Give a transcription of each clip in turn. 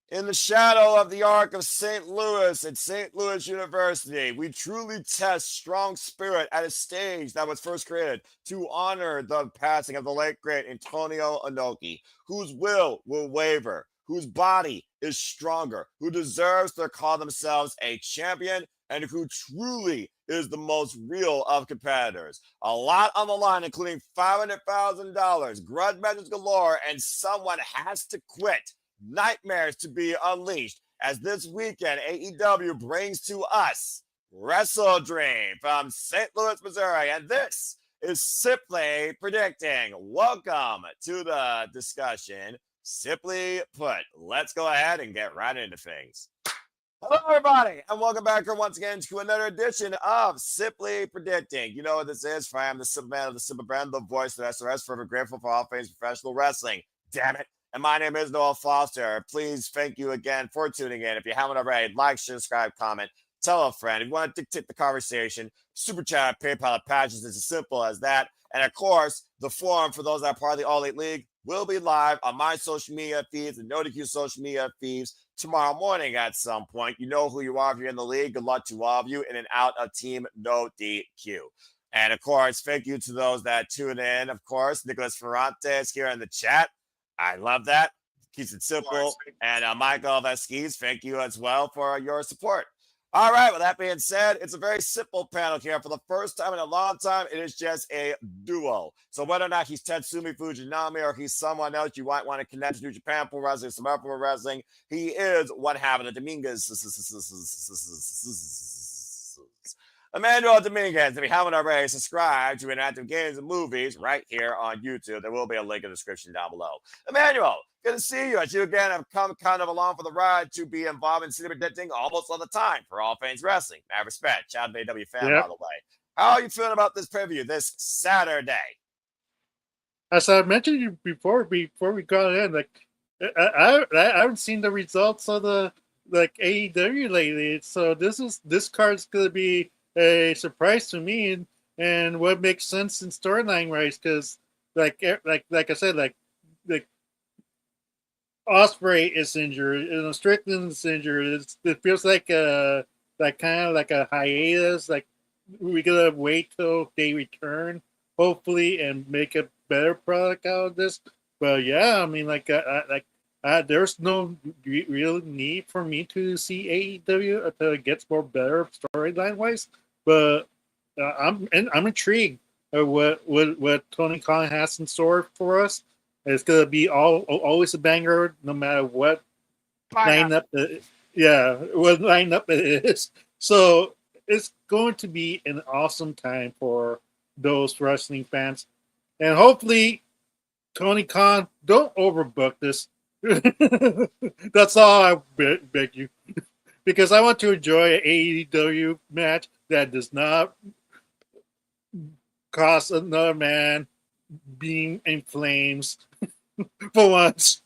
In the shadow of the Ark of St. Louis at St. Louis University, we truly test strong spirit at a stage that was first created to honor the passing of the late great Antonio Inoki, whose will waver, whose body is stronger, who deserves to call themselves a champion, and who truly is the most real of competitors. A lot on the line, including $500,000, grudge matches galore, and someone has to quit. Nightmares to be unleashed as this weekend AEW brings to us WrestleDream from St. Louis, Missouri. And this is Simply Predicting. Welcome to the discussion. Simply put, let's go ahead and get right into things. Hello, everybody, and welcome back here once again to another edition of Simply Predicting. You know what this is? For I am the simple man of the simple brand, the voice of SRS, forever grateful for all things professional wrestling. Damn it. And my name is Noel Foster. Please, thank you again for tuning in. If you haven't already, like, share, subscribe, comment, tell a friend. If you want to dictate the conversation, super chat, PayPal, patches. It's as simple as that. And of course, the forum for those that are part of the All Elite League will be live on my social media feeds and NoDQ social media feeds tomorrow morning at some point. You know who you are if you're in the league. Good luck to all of you in and out of Team No DQ. And of course, thank you to those that tune in. Of course, Nicholas Ferrantes here in the chat. I love that. Keeps it simple. And Michael Vesquez, thank you as well for your support. All right, with that being said, it's a very simple panel here. For the first time in a long time, it is just a duo. So whether or not he's Tetsumi Fujinami or he's someone else you might want to connect to New Japan Pro Wrestling, some Pro Wrestling, he is one half of the Dominguez. Emmanuel Dominguez. If you haven't already, subscribe to Interactive Games and Movies right here on YouTube. There will be a link in the description down below. Emmanuel, good to see you. As you again have come kind of along for the ride to be involved in city predicting almost all the time for all things wrestling. Mad respect. Shout out to AEW fan, by the way. How are you feeling about this preview this Saturday? As I mentioned you before we got in, like I haven't seen the results of the AEW lately, so this card's gonna be a surprise to me, and what makes sense in storyline wise, because like I said, like Osprey is injured, Strickland is injured. It feels like kind of like a hiatus. Like we gotta wait till they return, hopefully, and make a better product out of this. But yeah, I mean, there's no real need for me to see AEW until it gets more better storyline wise. But I'm intrigued at what Tony Khan has in store for us. It's gonna be always a banger, no matter what lineup. What lineup it is. So it's going to be an awesome time for those wrestling fans, and hopefully, Tony Khan, don't overbook this. That's all I beg you, because I want to enjoy an AEW match that does not cost another man being in flames for once.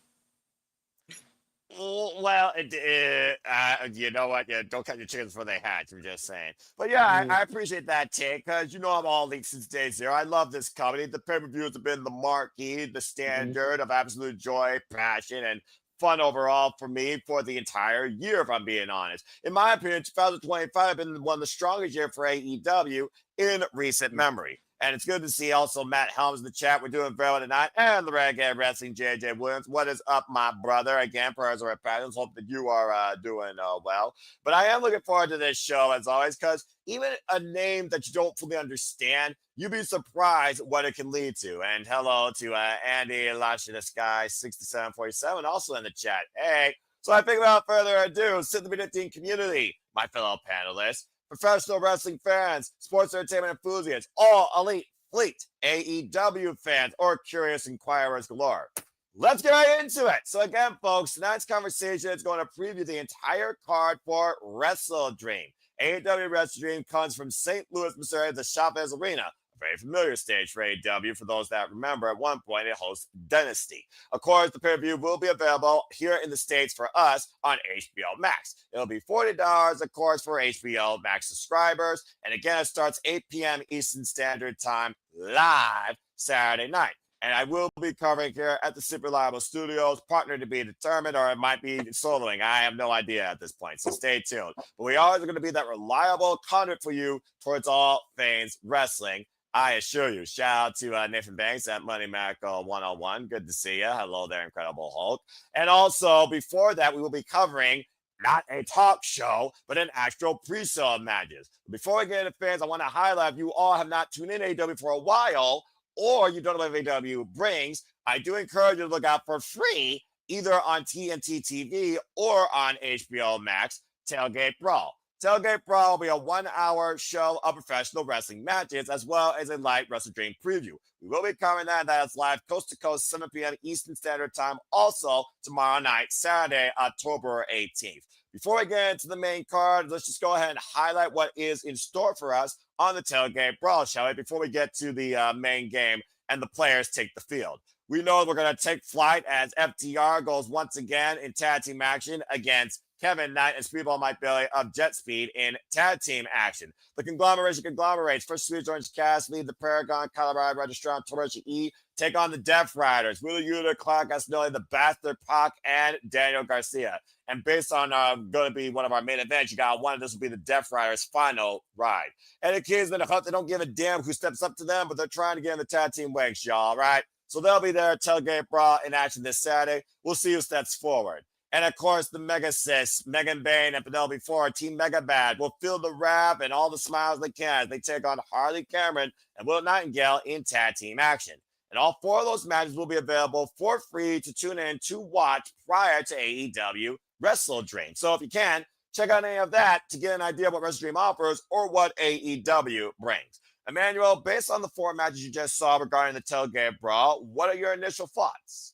Well, you know what? Yeah, don't cut your chickens before they hatch. I'm just saying. But yeah, I appreciate that take because you know I'm all league since day zero. I love this company. The pay-per-views have been the marquee, the standard of absolute joy, passion, and fun overall for me for the entire year, if I'm being honest. In my opinion, 2025 has been one of the strongest years for AEW in recent memory. And it's good to see also Matt Helms in the chat. We're doing very well tonight. And the Renegade Wrestling, JJ Williams. What is up, my brother? Again, prayers are passions. Hope that you are doing well. But I am looking forward to this show, as always, because even a name that you don't fully understand, you'd be surprised what it can lead to. And hello to Andy Lashley Sky 6747, also in the chat. Hey. So I think without further ado, sit the predicting community, my fellow panelists, professional wrestling fans, sports entertainment enthusiasts, all elite fleet AEW fans, or curious inquirers galore. Let's get right into it. So again, folks, tonight's conversation is going to preview the entire card for WrestleDream. AEW WrestleDream comes from St. Louis, Missouri, the Chavez Arena, very familiar stage for AEW for those that remember at one point it hosts Dynasty. Of course, the pay-per-view will be available here in the States for us on HBO Max. It'll be $40, of course, for HBO Max subscribers. And again, it starts 8 p.m. Eastern Standard Time live Saturday night. And I will be covering here at the Super Reliable Studios, partner to be determined, or it might be soloing. I have no idea at this point, so stay tuned. But we are going to be that reliable conduit for you towards all things wrestling. I assure you. Shout out to Nathan Banks at Money Miracle 101. Good to see you. Hello there, Incredible Hulk. And also, before that, we will be covering not a talk show, but an actual pre-show of matches. Before we get into fans, I want to highlight if you all have not tuned in AEW for a while, or you don't know what AEW brings, I do encourage you to look out for free, either on TNT TV or on HBO Max, Tailgate Brawl. Tailgate Brawl will be a 1-hour show of professional wrestling matches, as well as a light WrestleDream preview. We will be covering that. That is live coast to coast, 7 p.m. Eastern Standard Time, also tomorrow night, Saturday, October 18th. Before we get into the main card, let's just go ahead and highlight what is in store for us on the Tailgate Brawl, shall we? Before we get to the main game and the players take the field. We know we're going to take flight as FTR goes once again in tag team action against Kevin Knight and Speedball Mike Bailey of Jet Speed in tag team action. The conglomeration conglomerates. First, Swedish Orange Cassidy, the Paragon, Colorado Registrar, Torisha E. Take on the Death Riders. Wheeler Yuta, Clark Castagnoli, the Bastard Pac, and Daniel Garcia. And based on going to be one of our main events, you got one of this will be the Death Riders' final ride. And the kids in the hut, they don't give a damn who steps up to them, but they're trying to get in the tag team ranks, y'all, right? So they'll be there at Tailgate Brawl in action this Saturday. We'll see who steps forward. And of course, the Mega Sis, Megan Bain and Penelope Ford, Team Mega Bad, will feel the rap and all the smiles they can as they take on Harley Cameron and Will Nightingale in tag team action. And all 4 of those matches will be available for free to tune in to watch prior to AEW WrestleDream. So if you can, check out any of that to get an idea of what WrestleDream offers or what AEW brings. Emmanuel, based on the 4 matches you just saw regarding the Tailgate Brawl, what are your initial thoughts?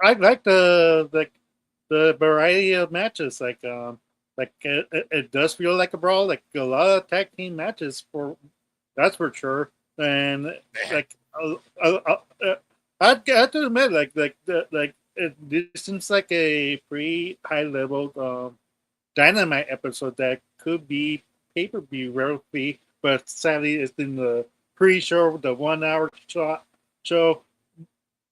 I like the variety of matches. It does feel like a brawl. Like a lot of tag team matches for that's for sure. And like I have to admit, this seems like a pretty high level Dynamite episode that could be pay per view rarely, but sadly it's in the pre-show, the 1 hour show.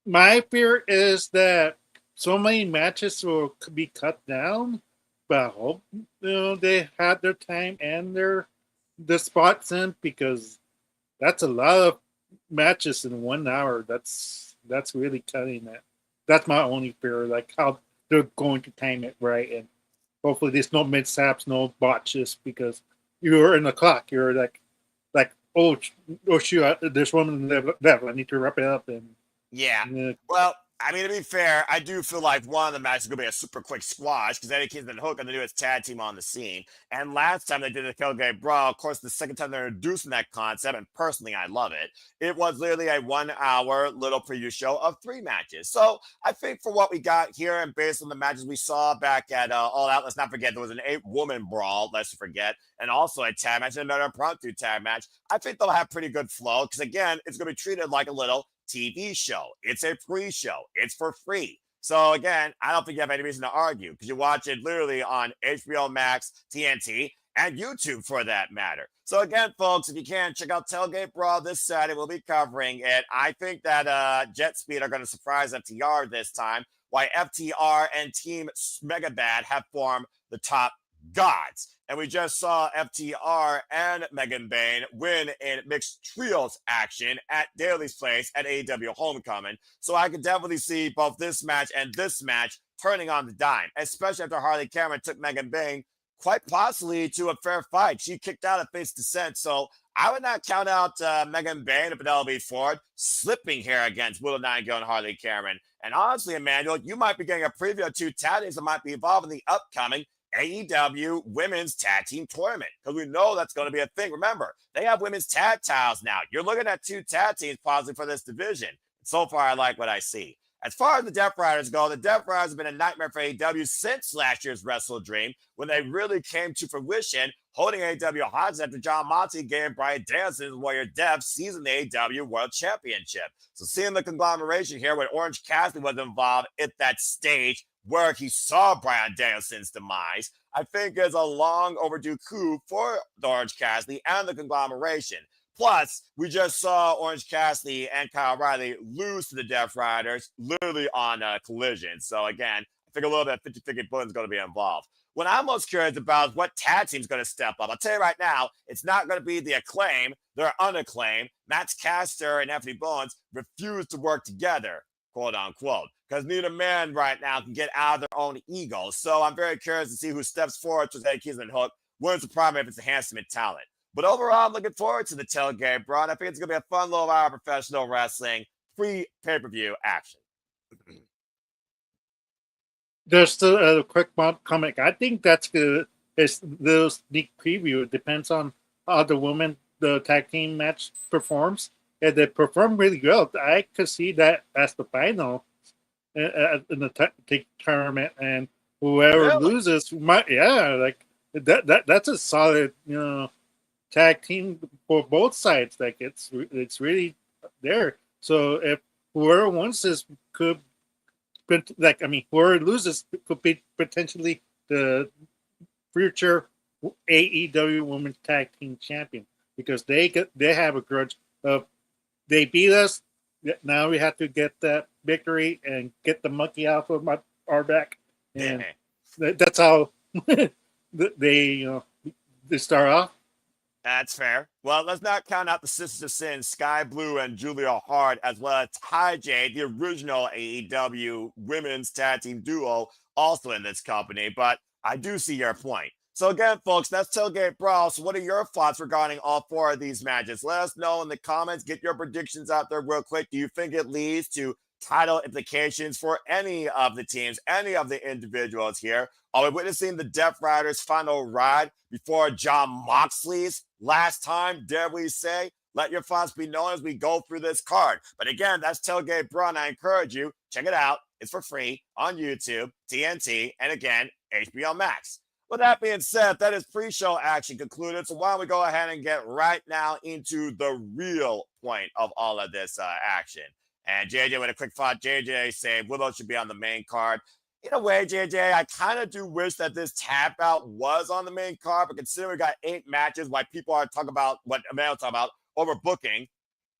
My fear is that so many matches will be cut down, but I hope they had their time and the spots in, because that's a lot of matches in 1 hour. That's really cutting it. That's my only fear, like how they're going to time it right, and hopefully there's no mishaps, no botches, because you're in the clock. You're like oh shoot, there's one left. I need to wrap it up and. Yeah. Well, I mean, to be fair, I do feel like one of the matches is going to be a super quick squash because Eddie Kingston and Hook are the newest tag team on the scene. And last time they did the Tailgate Brawl, of course, the second time they're introducing that concept, and personally, I love it. It was literally a 1 hour little preview show of 3 matches. So I think for what we got here and based on the matches we saw back at All Out, let's not forget there was an 8-woman brawl, let's forget, and also a tag match and another impromptu tag match. I think they'll have pretty good flow because, again, it's going to be treated like a little TV show. It's a pre-show. It's for free. So again, I don't think you have any reason to argue because you watch it literally on HBO Max, TNT, and YouTube for that matter. So again, folks, if you can, check out Tailgate Brawl this Saturday. We'll be covering it. I think that Jet Speed are going to surprise FTR this time, why FTR and Team Mega Bad have formed the top gods. And we just saw FTR and Megan Bain win in mixed trios action at Daly's Place at AEW Homecoming. So I can definitely see both this match and this match turning on the dime, especially after Harley Cameron took Megan Bain quite possibly to a fair fight. She kicked out at Face Descent. So I would not count out Megan Bain and Penelope Ford slipping here against Willow Nightingale and Harley Cameron. And honestly, Emmanuel, you might be getting a preview of 2 tag teams that might be involved in the upcoming AEW Women's Tag Team Tournament, because we know that's going to be a thing. Remember, they have women's tag titles now. You're looking at 2 tag teams possibly for this division. So far, I like what I see. As far as the Death Riders go, the Death Riders have been a nightmare for AEW since last year's WrestleDream, when they really came to fruition, holding AEW hostage after John Moxley gave Bryan Danielson and Warrior Death seizing the AEW World Championship. So seeing the conglomeration here when Orange Cassidy was involved at that stage where he saw Bryan Danielson's demise, I think is a long overdue coup for the Orange Cassidy and the conglomeration. Plus, we just saw Orange Cassidy and Kyle O'Reilly lose to the Death Riders, literally on a collision. So again, I think a little bit of 50-50 bullet is going to be involved. What I'm most curious about is what tag team's going to step up. I'll tell you right now, it's not going to be the Acclaim. They're unacclaimed. Max Caster and Anthony Bowens refuse to work together, quote unquote, because neither man right now can get out of their own ego. So I'm very curious to see who steps forward to Eddie Kingston and Hook, wins the primary if it's enhancement talent. But overall, I'm looking forward to the tailgate, bro. And I think it's going to be a fun little hour of professional wrestling, free pay-per-view action. Just a quick comment. I think that's good. It's the sneak preview. It depends on how the tag team match performs. If they perform really well, I could see that as the final in the tournament, and whoever loses might, that's a solid, tag team for both sides. Like it's really there. So if whoever wins this could, whoever loses could be potentially the future AEW Women's Tag Team Champion, because they have a grudge of they beat us. Now we have to get that victory and get the monkey off of our back, and that's how they start off. That's fair. Well, let's not count out the Sisters of Sin, Sky Blue and Julia Hart, as well as Ty J, the original AEW women's tag team duo, also in this company. But I do see your point. So again, folks, that's Tailgate Brawl. So what are your thoughts regarding all four of these matches? Let us know in the comments. Get your predictions out there real quick. Do you think it leads to title implications for any of the teams, any of the individuals here? Are we witnessing the Death Riders' final ride before Jon Moxley's last time, dare we say? Let your thoughts be known as we go through this card. But again, that's Tailgate Brawl. I encourage you, check it out. It's for free on YouTube, TNT, and again, HBO Max. With that being said, that is pre-show action concluded. So why don't we go ahead and get right now into the real point of all of this action. And JJ with a quick thought. JJ said Willow should be on the main card. In a way, JJ, I kind of do wish that this tap out was on the main card, but considering we got 8 matches, why people are talking about what Emmanuel talking about overbooking,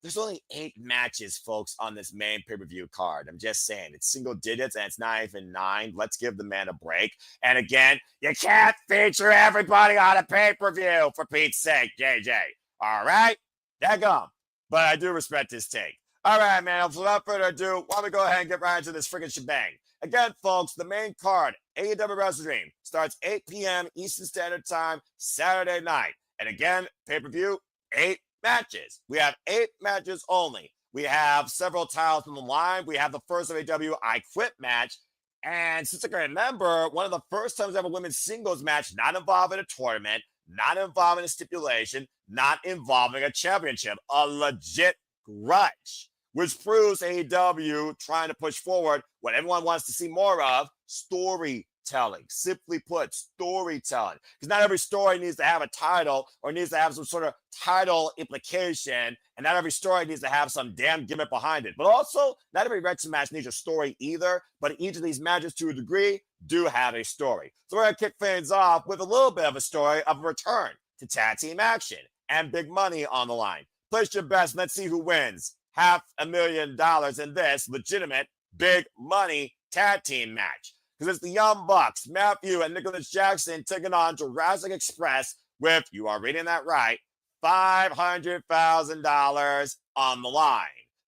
there's only 8 matches, folks, on this main pay-per-view card. I'm just saying, it's single digits and it's not even 9. Let's give the man a break. And again, you can't feature everybody on a pay-per-view, for Pete's sake, JJ. All right? Daggum. But I do respect his take. All right, man. Without further ado, why don't we go ahead and get right into this freaking shebang? Again, folks, the main card, AEW WrestleDream, starts 8 p.m. Eastern Standard Time, Saturday night. And again, pay-per-view, 8 matches. We have 8 matches only. We have several titles on the line. We have the first AEW I Quit match. And since I can remember, one of the first times I have a women's singles match not involving a tournament, not involving a stipulation, not involving a championship, a legit grudge, which proves AEW trying to push forward what everyone wants to see more of, storytelling. Simply put, storytelling. Because not every story needs to have a title or needs to have some sort of title implication, and not every story needs to have some damn gimmick behind it. But also, not every wrestling match needs a story either, but each of these matches, to a degree, do have a story. So we're going to kick things off with a little bit of a story of a return to tag team action and big money on the line. Place your bets and let's see who wins $500,000 in this legitimate big money tag team match. Because it's the Young Bucks, Matthew and Nicholas Jackson, taking on Jurassic Express with, you are reading that right, $500,000 on the line.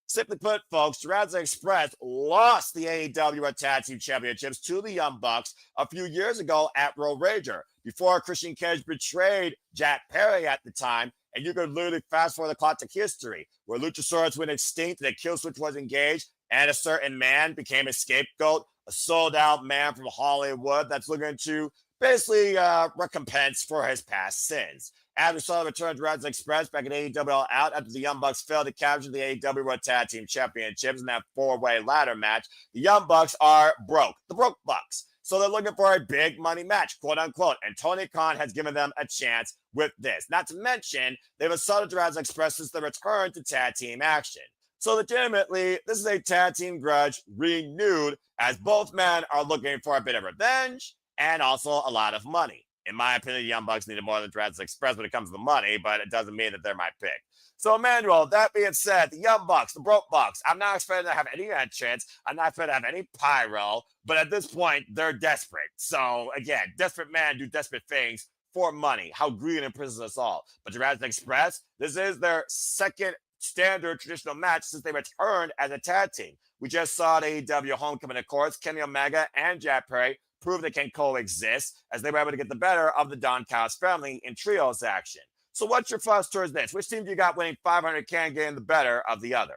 Simply put, folks, Jurassic Express lost the AEW Tag Team Championships to the Young Bucks a few years ago at Road Rager, before Christian Cage betrayed Jack Perry at the time. And you could literally fast forward the clock to history, where Luchasaurus went extinct, and a kill switch was engaged, and a certain man became a scapegoat, a sold-out man from Hollywood that's looking to basically recompense for his past sins. As we saw the return of Jurassic Express back in AEW Out after the Young Bucks failed to capture the AEW World Tag Team Championships in that 4-way ladder match, the Young Bucks are broke. The broke Bucks. So they're looking for a big money match, quote unquote. And Tony Khan has given them a chance with this. Not to mention, they've assaulted Jurassic Express since the return to tag team action. So legitimately, this is a tag team grudge renewed, as both men are looking for a bit of revenge and also a lot of money. In my opinion, the Young Bucks needed more than Jurassic Express when it comes to the money, but it doesn't mean that they're my pick. So, Emmanuel, that being said, the Young Bucks, the Broke Bucks, I'm not expecting to have any entrance. I'm not expecting to have any pyro, but at this point, they're desperate. So, again, desperate men do desperate things for money. How greed imprisons us all. But Jurassic Express, this is their second standard traditional match since they returned as a tag team. We just saw the AEW Homecoming, of course. Kenny Omega and Jack Perry prove they can coexist as they were able to get the better of the Don Callis family in trios action. So what's your thoughts towards this? Which team do you got winning 500K and getting the better of the other?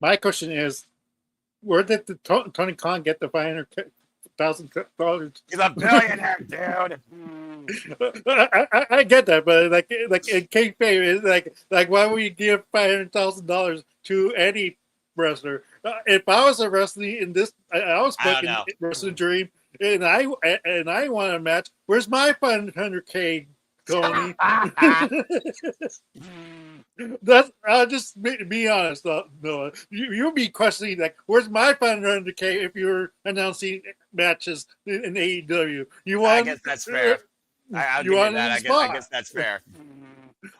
My question is, where did Tony Khan get the $500,000? He's a billionaire, dude. I get that, but like in kayfabe, it's like why would you give $500,000 to any wrestler? If I was a wrestler in this, I was booking WrestleDream, and I want a match. Where's my $500K, Tony? I'll just be honest, Noah. You'll be questioning like, where's my $500K if you're announcing matches in AEW? I guess that's fair. I guess that's fair.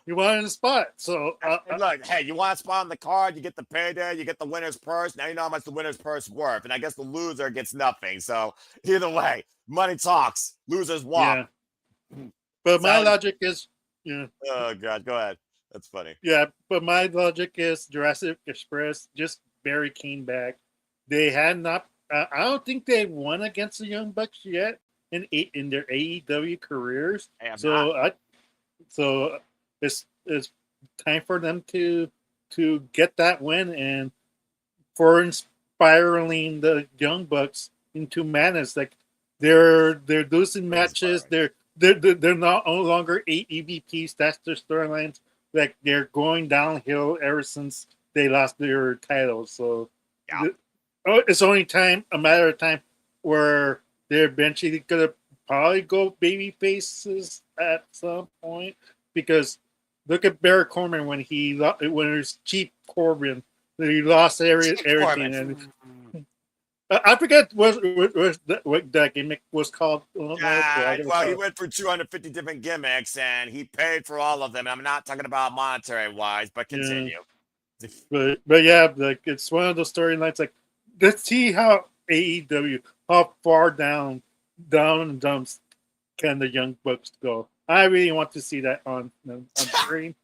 You want in the spot. So look, hey, you want a spot on the card, you get the payday, you get the winner's purse. Now you know how much the winner's purse worth, and I guess the loser gets nothing. So either way, money talks, losers walk. Yeah. But my logic is, oh God, go ahead. That's funny. Yeah, but my logic is Jurassic Express just very came back. They had not. I don't think they won against the Young Bucks yet in their AEW careers. So it's time for them to get that win and for inspiring the Young Bucks into madness. Like they're losing matches. They're no longer EVPs. That's their storylines. Like they're going downhill ever since they lost their titles. So it's only a matter of time where they're eventually gonna probably go baby faces at some point. Because look at Barry Corbin when it was Chief Corbin, he lost everything. And I forget what that gimmick was called. Well, he went for 250 different gimmicks, and he paid for all of them. And I'm not talking about monetary wise, but continue. But yeah, like it's one of those storylines. Like, let's see how AEW, how far down the dumps can the Young Bucks go. I really want to see that on screen.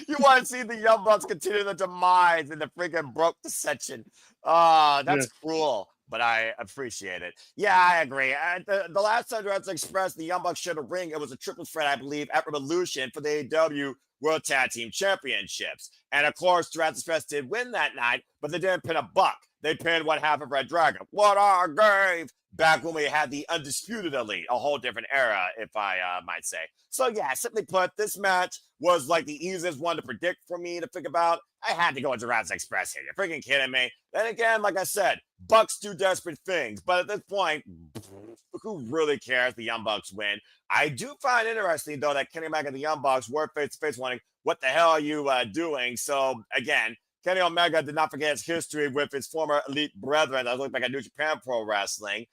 You want to see the Young Bucks continue the demise in the freaking broke dissension. That's cruel, but I appreciate it. Yeah, I agree. The last time Jurassic Express, the Young Bucks shared a ring. It was a triple threat, I believe, at Revolution for the AEW World Tag Team Championships. And of course, Jurassic Express did win that night, but they didn't pin a buck. They pinned one half of Red Dragon. What our grave! Back when we had the Undisputed Elite, a whole different era, if I might say. So yeah, simply put, this match was like the easiest one to predict for me to think about. I had to go with Jurassic Express here. You're freaking kidding me. Then again, like I said, Bucks do desperate things. But at this point, who really cares? The Young Bucks win. I do find interesting, though, that Kenny Omega and the Young Bucks were face-to-face wondering, what the hell are you doing? So again, Kenny Omega did not forget his history with his former elite brethren that looked like a New Japan Pro Wrestling.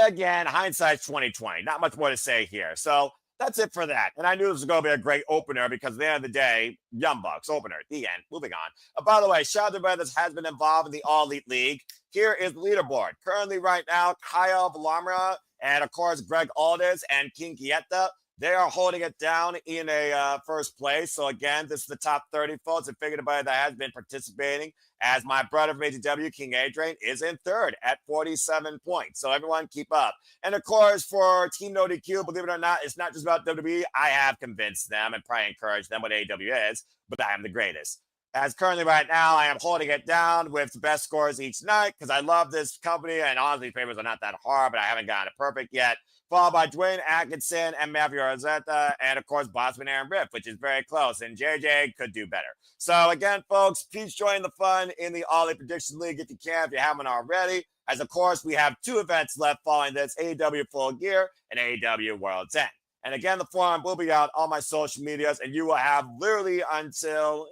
Again, hindsight's 2020. Not much more to say here. So that's it for that. And I knew this was going to be a great opener because at the end of the day, Young Bucks opener. The end. Moving on. By the way, shout out to everybody that has been involved in the All Elite League. Here is the leaderboard. Currently, right now, Kyle Valamra and of course Greg Aldis and King Kieta. They are holding it down in a first place. So again, this is the top 30 folks. And figured about that has been participating. As my brother from AEW, King Adrian, is in third at 47 points. So everyone keep up. And of course, for Team No DQ, believe it or not, it's not just about WWE. I have convinced them and probably encouraged them what AEW is, but I am the greatest. As currently right now, I am holding it down with the best scores each night because I love this company. And honestly, papers are not that hard, but I haven't gotten it perfect yet. Followed by Dwayne Atkinson and Matthew Rosetta, and of course, Bossman Aaron Riff, which is very close. And JJ could do better. So again, folks, please join the fun in the All Elite Prediction League if you can, if you haven't already. As of course, we have 2 events left following this: AEW Full Gear and AEW World's End. And again, the forum will be out on my social medias, and you will have literally until,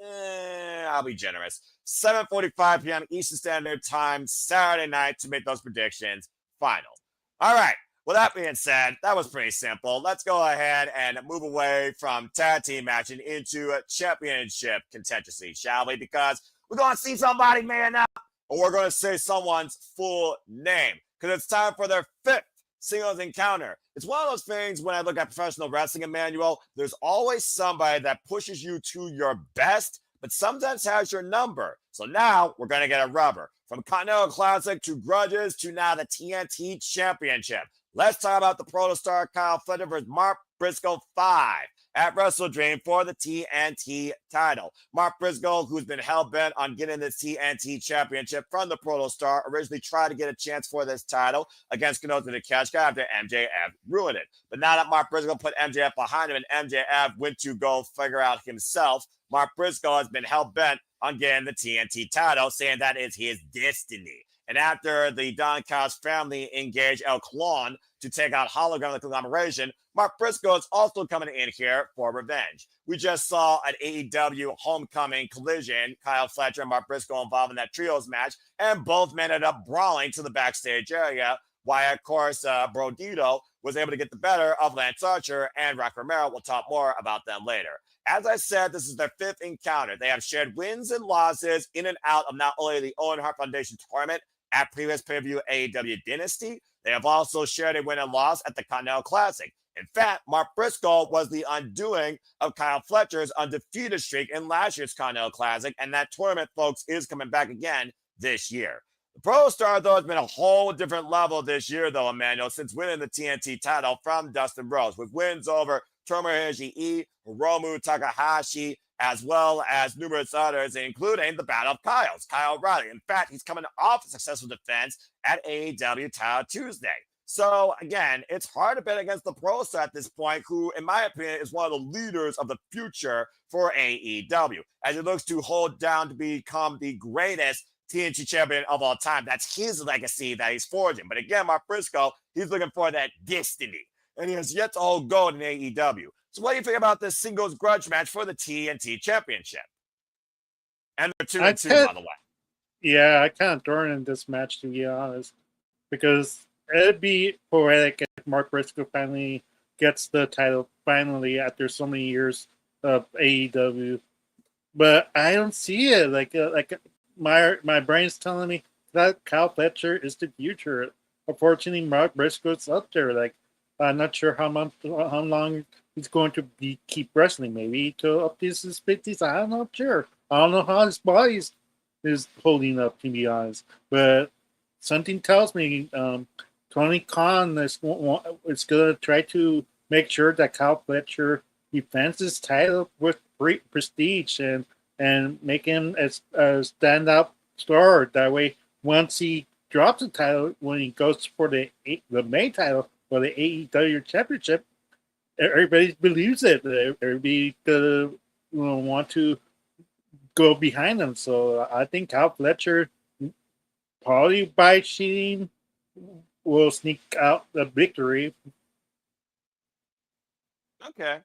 I'll be generous, 7:45 p.m. Eastern Standard Time, Saturday night to make those predictions final. All right. Well, that being said, that was pretty simple. Let's go ahead and move away from tag team matching into a championship contention, shall we? Because we're going to see somebody man up, or we're going to say someone's full name, because it's time for their fifth singles encounter. It's one of those things when I look at professional wrestling, Emmanuel, there's always somebody that pushes you to your best, but sometimes has your number. So now we're going to get a rubber. From Continental Classic to Grudges to now the TNT Championship. Let's talk about the Protostar Kyle Fletcher versus Mark Briscoe 5 at WrestleDream for the TNT title. Mark Briscoe, who's been hell-bent on getting this TNT championship from the Protostar, originally tried to get a chance for this title against Kenoto Takeshita after MJF ruined it. But now that Mark Briscoe put MJF behind him and MJF went to go figure out himself, Mark Briscoe has been hell-bent on getting the TNT title, saying that is his destiny. And after the Don Callis family engaged El Clon to take out Hologram the conglomeration, Mark Briscoe is also coming in here for revenge. We just saw an AEW Homecoming Collision, Kyle Fletcher and Mark Briscoe involved in that trios match, and both men ended up brawling to the backstage area, while, of course, Brodito was able to get the better of Lance Archer and Rock Romero. We'll talk more about them later. As I said, this is their fifth encounter. They have shared wins and losses in and out of not only the Owen Hart Foundation tournament at previous pay-per-view AEW Dynasty, they have also shared a win and loss at the Continental Classic. In fact, Mark Briscoe was the undoing of Kyle Fletcher's undefeated streak in last year's Continental Classic, and that tournament, folks, is coming back again this year. The Pro Star, though, has been a whole different level this year, though, Emmanuel, since winning the TNT title from Dustin Rhodes, with wins over Tomohiro Ishii, Hiromu Takahashi, as well as numerous others, including the Battle of Kyle's, Kyle O'Reilly. In fact, he's coming off a successful defense at AEW Title Tuesday. So, again, it's hard to bet against the Pro Star at this point, who, in my opinion, is one of the leaders of the future for AEW, as he looks to hold down to become the greatest TNT champion of all time. That's his legacy that he's forging. But again, Mark Briscoe, he's looking for that destiny, and he has yet to hold gold in AEW. So what do you think about this singles grudge match for the TNT Championship? And they're 2-2, by the way. Yeah, I kind of thrown in this match, to be honest, because it'd be poetic if Mark Briscoe finally gets the title finally after so many years of AEW. But I don't see it. Like my brain's telling me that Kyle Fletcher is the future. Unfortunately, Mark Briscoe's up there. Like, I'm not sure how long he's going to keep wrestling. Maybe to up to his 50s. I'm not sure. I don't know how his body is holding up, to be honest. But something tells me Tony Khan is going to try to make sure that Kyle Fletcher defends his title with great prestige and make him a standout star. That way, once he drops the title, when he goes for the main title for the AEW Championship, everybody believes it. Everybody want to go behind him. So I think Kyle Fletcher, probably by cheating, will sneak out the victory. Okay.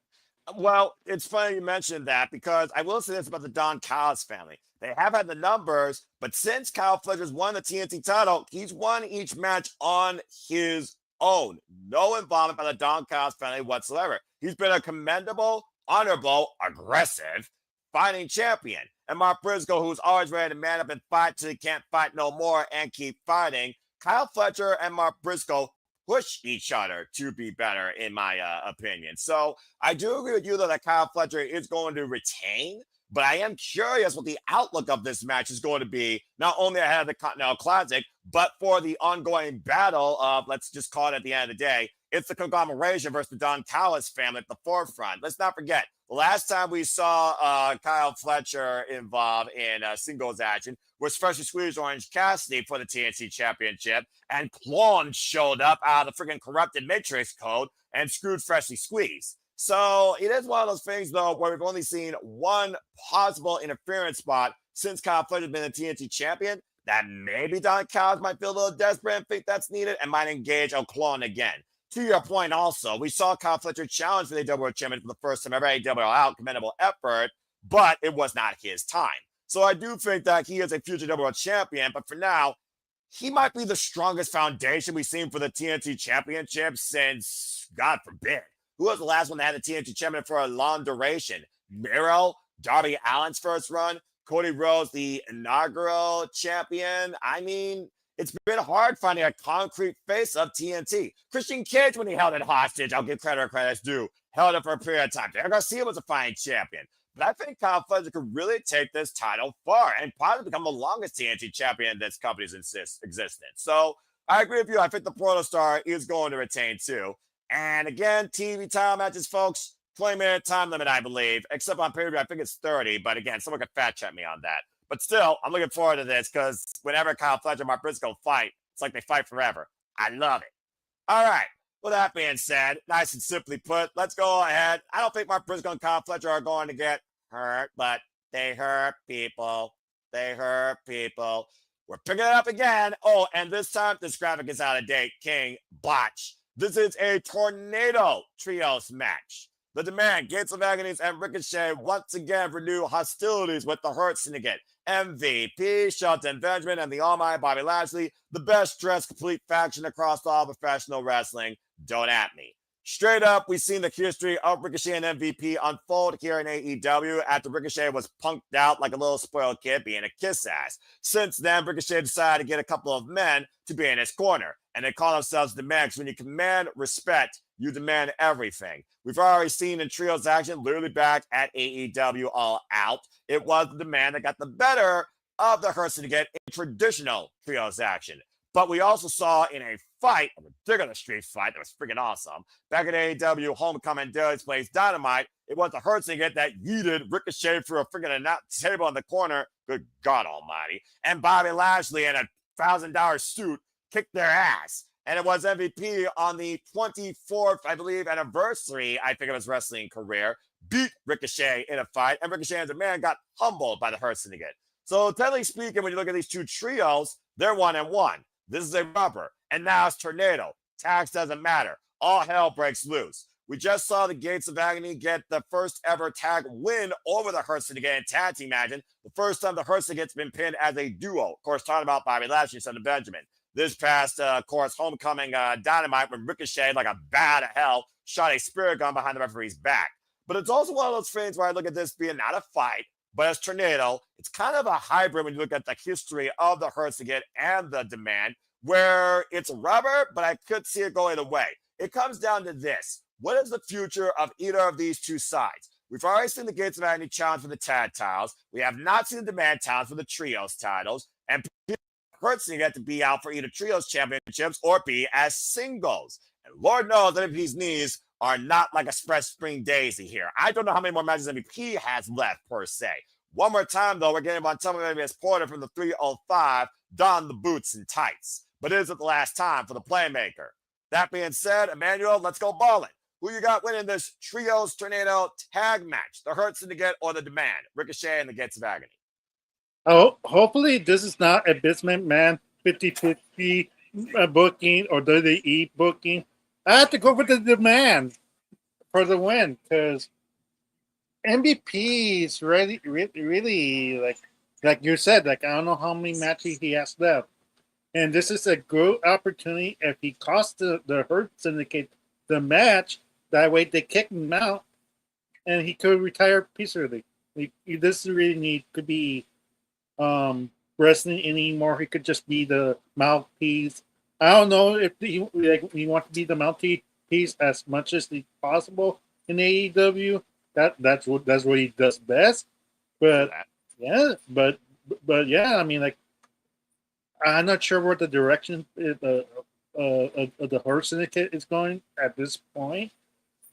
Well, it's funny you mentioned that, because I will say this about the Don Callis family. They have had the numbers, but since Kyle Fletcher's won the TNT title, he's won each match on his own. No involvement by the Don Callis family whatsoever. He's been a commendable, honorable, aggressive fighting champion. And Mark Briscoe, who's always ready to man up and fight till he can't fight no more and keep fighting. Kyle Fletcher and Mark Briscoe push each other to be better, in my opinion. So I do agree with you, though, that Kyle Fletcher is going to retain, but I am curious what the outlook of this match is going to be, not only ahead of the Continental Classic, but for the ongoing battle of, let's just call it at the end of the day, it's the conglomeration versus the Don Callis family at the forefront. Let's not forget, the last time we saw Kyle Fletcher involved in singles action was Freshly Squeezed Orange Cassidy for the TNT Championship, and Clone showed up out of the freaking corrupted Matrix code and screwed Freshly Squeezed. So it is one of those things, though, where we've only seen one possible interference spot since Kyle Fletcher's been the TNT champion, that maybe Don Callis might feel a little desperate and think that's needed and might engage O'Clone again. To your point also, we saw Kyle Fletcher challenge for the AEW Championship for the first time ever, AEW out, commendable effort, but it was not his time. So I do think that he is a future WWE champion, but for now, he might be the strongest foundation we've seen for the TNT Championship since, God forbid, who was the last one that had the TNT Championship for a long duration? Miro, Darby Allin's first run, Cody Rhodes, the inaugural champion. I mean, it's been hard finding a concrete face of TNT. Christian Cage, when he held it hostage, I'll give credit where credit's due, held it for a period of time. Derek Garcia was a fine champion. But I think Kyle Fletcher could really take this title far and probably become the longest TNT champion in this company's existence. So I agree with you. I think the Protostar is going to retain too. And again, TV title matches, folks, 20-minute time limit, I believe, except on pay-per-view, I think it's 30. But again, someone could fact check me on that. But still, I'm looking forward to this because whenever Kyle Fletcher and Mark Briscoe fight, it's like they fight forever. I love it. All right. With that being said, nice and simply put, let's go ahead. I don't think Mark Briscoe and Kyle Fletcher are going to get hurt, but they hurt people. They hurt people. We're picking it up again. Oh, and this time, this graphic is out of date. King, botch. This is a tornado trios match. The Demand, Gates of Agonies, and Ricochet once again renew hostilities with the Hurt Syndicate. MVP, Shelton Benjamin, and the Almighty Bobby Lashley, the best dressed complete faction across all professional wrestling. Don't at me. Straight up, we've seen the history of Ricochet and MVP unfold here in AEW after Ricochet was punked out like a little spoiled kid being a kiss ass. Since then, Ricochet decided to get a couple of men to be in his corner, and they call themselves the men because when you command respect, you demand everything. We've already seen in trios action, literally back at AEW All Out, it was the demand that got the better of the Hurt Syndicate in traditional trios action. But we also saw in a fight, a ridiculous street fight that was freaking awesome, back at AEW Homecoming Daily's Place Dynamite, it was the Hurt Syndicate that yeeted Ricochet through a freaking table in the corner, good God almighty, and Bobby Lashley in a $1,000 suit kicked their ass. And it was MVP on the 24th, I believe, anniversary, I think, of his wrestling career, beat Ricochet in a fight, and Ricochet as a man got humbled by the Hurt Syndicate. So technically speaking, when you look at these two trios, they're 1-1. This is a rubber, and now it's Tornado. Tax doesn't matter. All hell breaks loose. We just saw the Gates of Agony get the first ever tag win over the Hurt Syndicate in tag team match. The first time the Hurt Syndicate's been pinned as a duo. Of course, talking about Bobby Lashley and Shelton Benjamin. This past, of course, Homecoming Dynamite when Ricochet, like a bat of hell, shot a spirit gun behind the referee's back. But it's also one of those things where I look at this being not a fight, but as Tornado, it's kind of a hybrid when you look at the history of the Hurt Syndicate and the Demand, where it's rubber, but I could see it go either way. It comes down to this. What is the future of either of these two sides? We've already seen the Gates of Agony challenge for the tag titles. We have not seen the Demand challenge for the trios titles. And Hurt Syndicate to be out for either trios championships or be as singles. And Lord knows that MVP's knees are not like a fresh spring daisy here. I don't know how many more matches MVP has left per se. One more time, though, we're getting on top of as Porter from the 305, don the boots and tights. But it isn't the last time for the Playmaker. That being said, Emmanuel, let's go balling. Who you got winning this Trios Tornado tag match? The Hurt Syndicate or the Demand? Ricochet and the Gates of Agony. Oh, hopefully this is not a Vince McMahon 50-50 booking or WWE booking. I have to go with the Demand for the win because MVP is really like you said, like I don't know how many matches he has left. And this is a good opportunity if he costs the Hurt Syndicate the match. That way they kick him out and he could retire peacefully. This really could be wrestling anymore. He could just be the mouthpiece. I don't know if he wants to be the mouthpiece as much as possible in AEW. That's what he does best. But yeah, I mean, like I'm not sure where the direction of the Hurt Syndicate is going at this point.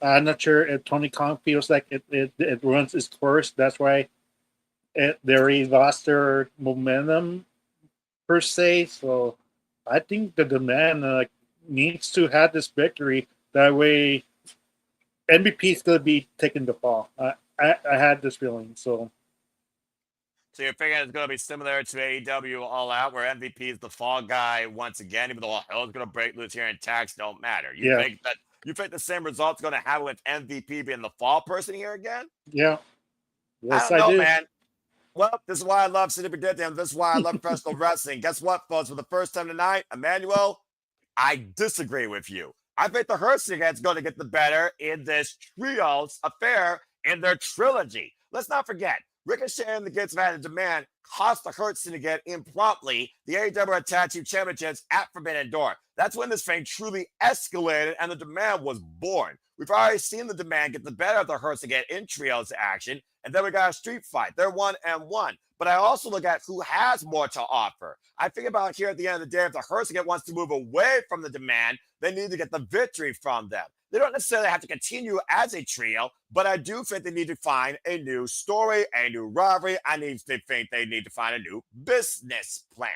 I'm not sure if Tony Khan feels like it runs its course. That's why they already lost their momentum per se. So I think the Demand needs to have this victory. That way, MVP is going to be taking the fall. I had this feeling. So you're figuring it's going to be similar to AEW All Out, where MVP is the fall guy once again, even though all hell is going to break loose here and tax don't matter. You think the same result's going to happen with MVP being the fall person here again? Yeah. Yes, I don't know, man. Well, this is why I love City Predicting. This is why I love professional wrestling. Guess what, folks? For the first time tonight, Emmanuel, I disagree with you. I think the Hurt Syndicate is going to get the better in this trios affair in their trilogy. Let's not forget, Ricochet and the Gates of Added Demand cost the Hurt Syndicate impromptly the AEW Tag Team Championships at Forbidden Door. That's when this thing truly escalated and the Demand was born. We've already seen the Demand get the better of the Hurt Syndicate in trios action, and then we got a street fight. They're 1-1. But I also look at who has more to offer. I think about here at the end of the day, if the Hurt Syndicate wants to move away from the Demand, they need to get the victory from them. They don't necessarily have to continue as a trio, but I do think they need to find a new story, a new rivalry. I think they need to find a new business plan.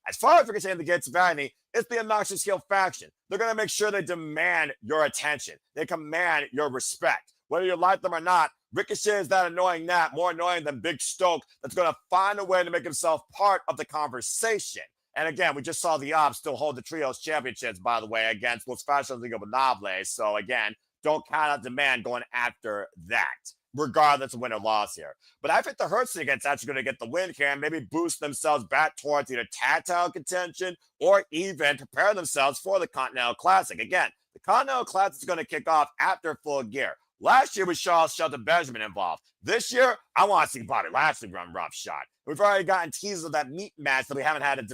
As far as Ricochet and the Gates of Agony, it's the Obnoxious Heel faction. They're going to make sure they demand your attention. They command your respect. Whether you like them or not, Ricochet is that annoying gnat, more annoying than Big Stoke, that's going to find a way to make himself part of the conversation. And again, we just saw the Ops still hold the Trios Championships, by the way, against Los Fashion League of Nobles. So again, don't count out Demand going after that, regardless of win or loss here. But I think the Hurt Syndicate is actually going to get the win here and maybe boost themselves back towards either tag title contention or even prepare themselves for the Continental Classic. Again, the Continental Classic is going to kick off after Full Gear. Last year, we saw Shelton Benjamin involved. This year, I want to see Bobby Lashley run roughshod. We've already gotten teasers of that meat match that we haven't had a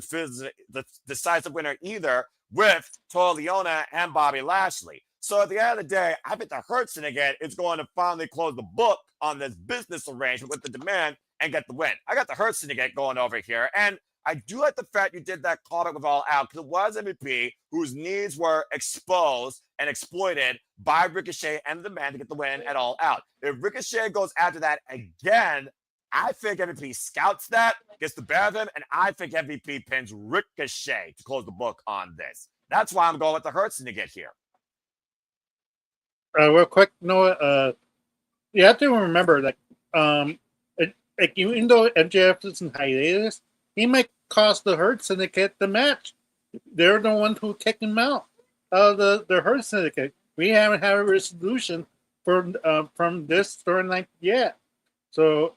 decisive winner either with Toa Liona and Bobby Lashley. So at the end of the day, I think the Hurt Syndicate is going to finally close the book on this business arrangement with the Demand and get the win. I got the Hurt Syndicate going over here, and I do like the fact you did that callback with All Out because it was MVP whose needs were exposed and exploited by Ricochet and the Man to get the win at All Out. If Ricochet goes after that again, I think MVP scouts that, gets the better of him, and I think MVP pins Ricochet to close the book on this. That's why I'm going with the Hurt Syndicate here. Real quick, Noah, you have to remember that even though MJF is in hiatus, he might cost the Hurt Syndicate the match. They're the ones who kicked him out of the Hurt Syndicate. We haven't had a resolution from this storyline yet. So,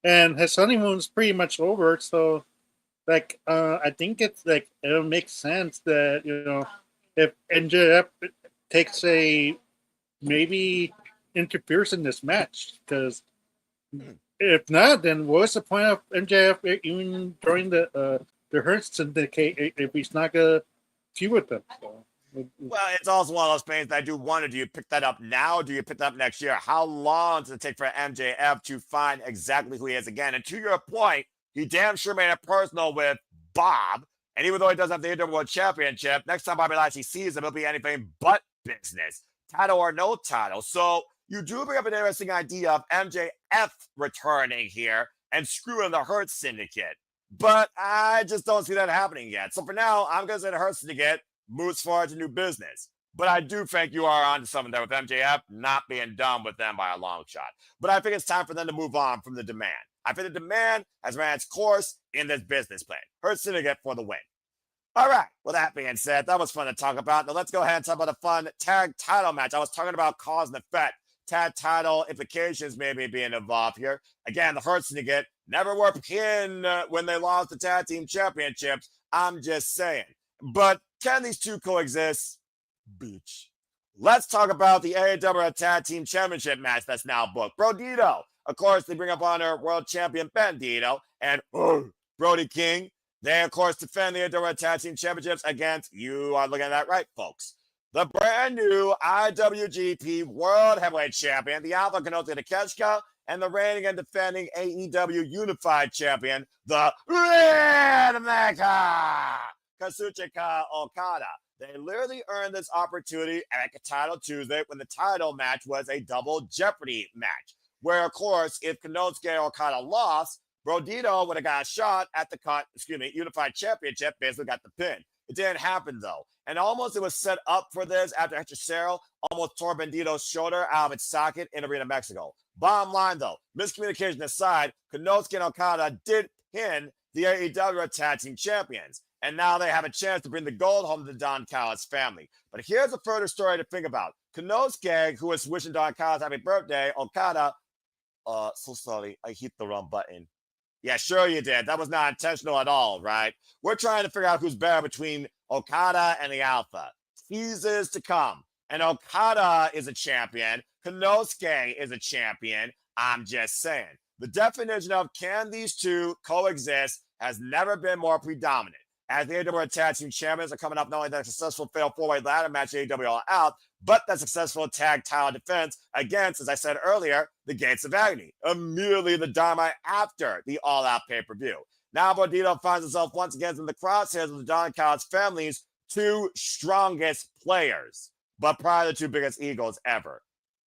and his honeymoon's pretty much over. So, I think it's it'll make sense that if MJF takes maybe interferes in this match, because if not, then what's the point of MJF even joining the Hurt Syndicate if he's not gonna feud with them? So, well, it's also one of those things that I do wonder, do you pick that up now? Do you pick that up next year? How long does it take for MJF to find exactly who he is again? And to your point, he damn sure made it personal with Bob. And even though he doesn't have the AEW World Championship, next time Bobby Lashley sees him, it'll be anything but business, title or no title. So you do bring up an interesting idea of MJF returning here and screwing the Hurt Syndicate. But I just don't see that happening yet. So for now, I'm going to say the Hurt Syndicate moves forward to new business. But I do think you are onto something there with MJF not being done with them by a long shot. But I think it's time for them to move on from the Demand. I think the Demand has ran its course in this business plan. Hurt Syndicate for the win. All right. Well, that being said, that was fun to talk about. Now let's go ahead and talk about a fun tag title match. I was talking about cause and effect. Tag title implications maybe being involved here. Again, the Hurt Syndicate never were pinned when they lost the tag team championships. I'm just saying. But can these two coexist? Bitch. Let's talk about the AEW Tag Team Championship match that's now booked. Brodito. Of course, they bring up on their world champion Bandito and Brody King. They, of course, defend the AEW Tag Team Championships against, you are looking at that right, folks, the brand new IWGP World Heavyweight Champion, the Alpha Kanote Takeshita, and the reigning and defending AEW Unified Champion, the Red Mecca, Kazuchika Okada. They literally earned this opportunity at Title Tuesday when the title match was a double Jeopardy match, where, of course, if Konosuke Okada lost, Brodito would have got a shot at the Unified Championship, basically got the pin. It didn't happen, though. And almost it was set up for this after Hechicero almost tore Bandito's shoulder out of its socket in Arena, Mexico. Bottom line, though, miscommunication aside, Konosuke and Okada did pin the AEW Tag Team Champions. And now they have a chance to bring the gold home to the Don Callis family. But here's a further story to think about. Konosuke, who was wishing Don Callis happy birthday, Okada, so sorry, I hit the wrong button. Yeah, sure you did. That was not intentional at all, right? We're trying to figure out who's better between Okada and the Alpha. Teases to come. And Okada is a champion. Konosuke is a champion. I'm just saying. The definition of can these two coexist has never been more predominant. As the AEW Tag Team Champions are coming up, not only that successful fatal four-way ladder match AEW All Out, but that successful tag title defense against, as I said earlier, the Gates of Agony, immediately the dynamite after the All Out pay-per-view. Now Bordito finds himself once again in the crosshairs of the Don Callis family's two strongest players, but probably the two biggest egos ever.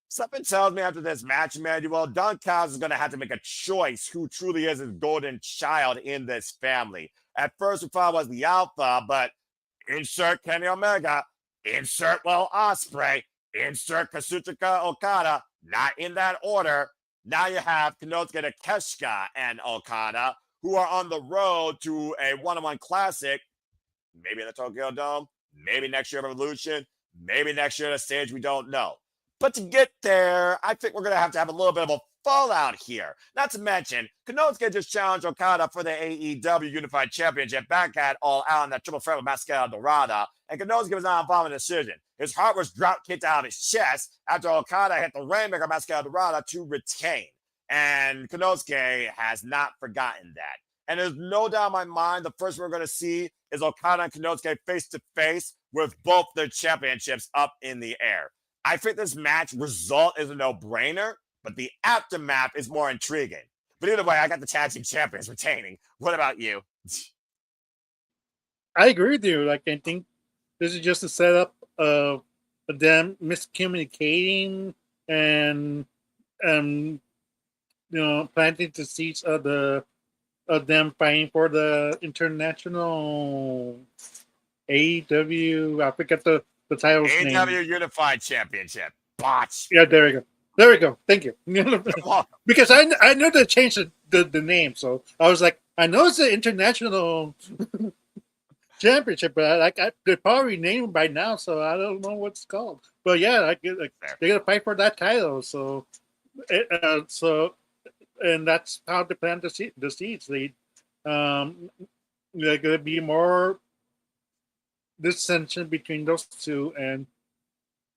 Something tells me after this match, Emmanuel, Don Callis is going to have to make a choice who truly is his golden child in this family. At first, we thought it was the Alpha, but insert Kenny Omega, insert Will Ospreay, insert Kazuchika Okada, not in that order. Now you have Konosuke Takeshita and Okada, who are on the road to a one-on-one classic, maybe in the Tokyo Dome, maybe next year Revolution, maybe next year at a stage we don't know. But to get there, I think we're going to have a little bit of a fallout here. Not to mention, Konosuke just challenged Okada for the AEW Unified Championship back at All Out in that triple threat with Mascara Dorada, and Konosuke was not involved in the decision. His heart was drop kicked out of his chest after Okada hit the Rainmaker Mascara Dorada to retain. And Konosuke has not forgotten that. And there's no doubt in my mind the first we're going to see is Okada and Konosuke face to face with both their championships up in the air. I think this match result is a no-brainer, but the aftermath is more intriguing. But either way, I got the tag team champions retaining. What about you? I agree with you. Like, I think this is just a setup of them miscommunicating and planting the seeds of them fighting for the international AEW. I forget the title's name. AEW Unified Championship. Botch. Yeah, there we go. There we go. Thank you. Because I know they changed the name, so I was like, I know it's an international championship, but they're probably named by now, so I don't know what it's called. But yeah, they're gonna fight for that title. So and that's how they plan the seeds. They're gonna be more dissension between those two, and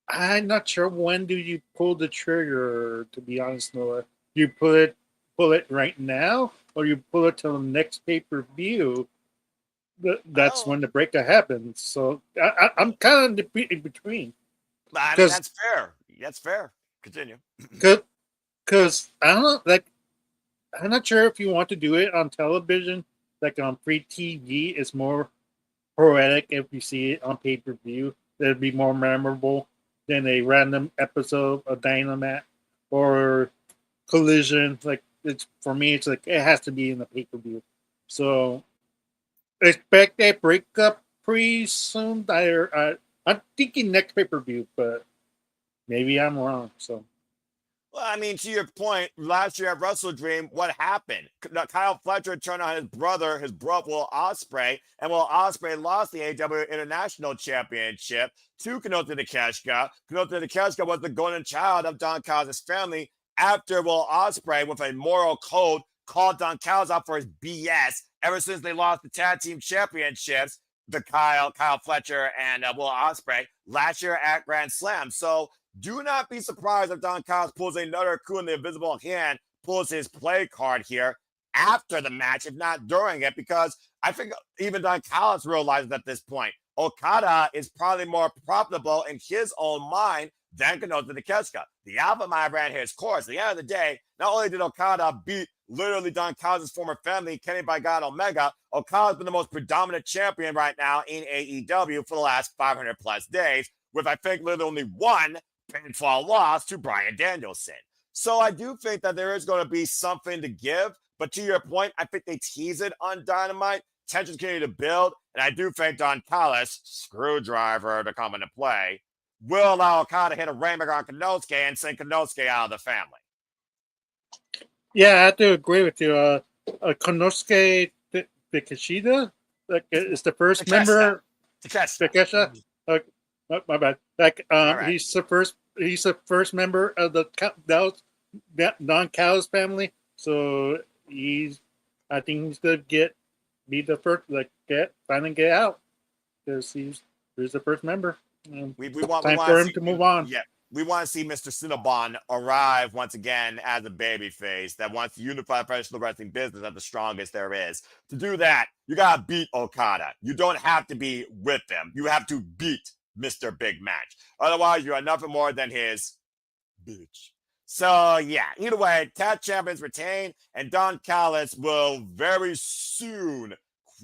I'm not sure when do you pull the trigger, to be honest, Noah. You pull it right now, or you pull it till the next pay-per-view. That's when the breakup happens. So I'm kind of in between. I mean, that's fair. That's fair. Continue. Because I don't know, like, I'm not sure if you want to do it on television, like on free TV. It's more poetic if you see it on pay-per-view. It'd be more memorable than a random episode of Dynamite or Collision. Like, it's for me, it's like it has to be in the pay-per-view. So expect a breakup pretty soon. I'm thinking next pay-per-view, but maybe I'm wrong. So. Well, I mean, to your point, last year at WrestleDream, what happened? Kyle Fletcher turned on his brother Will Ospreay, and Will Ospreay lost the AEW International Championship to Konosuke Takeshita. Konosuke Takeshita was the golden child of Don Callis' family after Will Ospreay, with a moral code, called Don Callis out for his BS ever since they lost the tag team championships, the Kyle Fletcher and Will Ospreay last year at Grand Slam. So do not be surprised if Don Callis pulls another coup in the invisible hand, pulls his play card here after the match, if not during it, because I think even Don Callis realizes at this point, Okada is probably more profitable in his own mind than Konosuke Takeshita. The Alpha might have ran his course. At the end of the day, not only did Okada beat literally Don Callis' former family, Kenny by God Omega, Okada's been the most predominant champion right now in AEW for the last 500 plus days, with I think literally only one pinfall loss to Bryan Danielson. So I do think that there is going to be something to give. But to your point, I think they tease it on Dynamite. Tensions continue to build. And I do think Don Callis, screwdriver to come into play, will allow Okada to hit a Rainmaker on Konosuke and send Konosuke out of the family. Yeah, I have to agree with you. Konosuke Takeshita is the first member. Takeshita. My bad. Like, right. He's the first member of the Don Callis family. So I think he's gonna be the first, finally get out because he's the first member. Time for him to move on. Yeah, we want to see Mr. Cinnabon arrive once again as a babyface that wants to unify professional wrestling business at the strongest there is. To do that, you gotta beat Okada. You don't have to be with him. You have to beat Mr. Big Match. Otherwise, you are nothing more than his bitch. So yeah, either way, tag champions retain, and Don Callis will very soon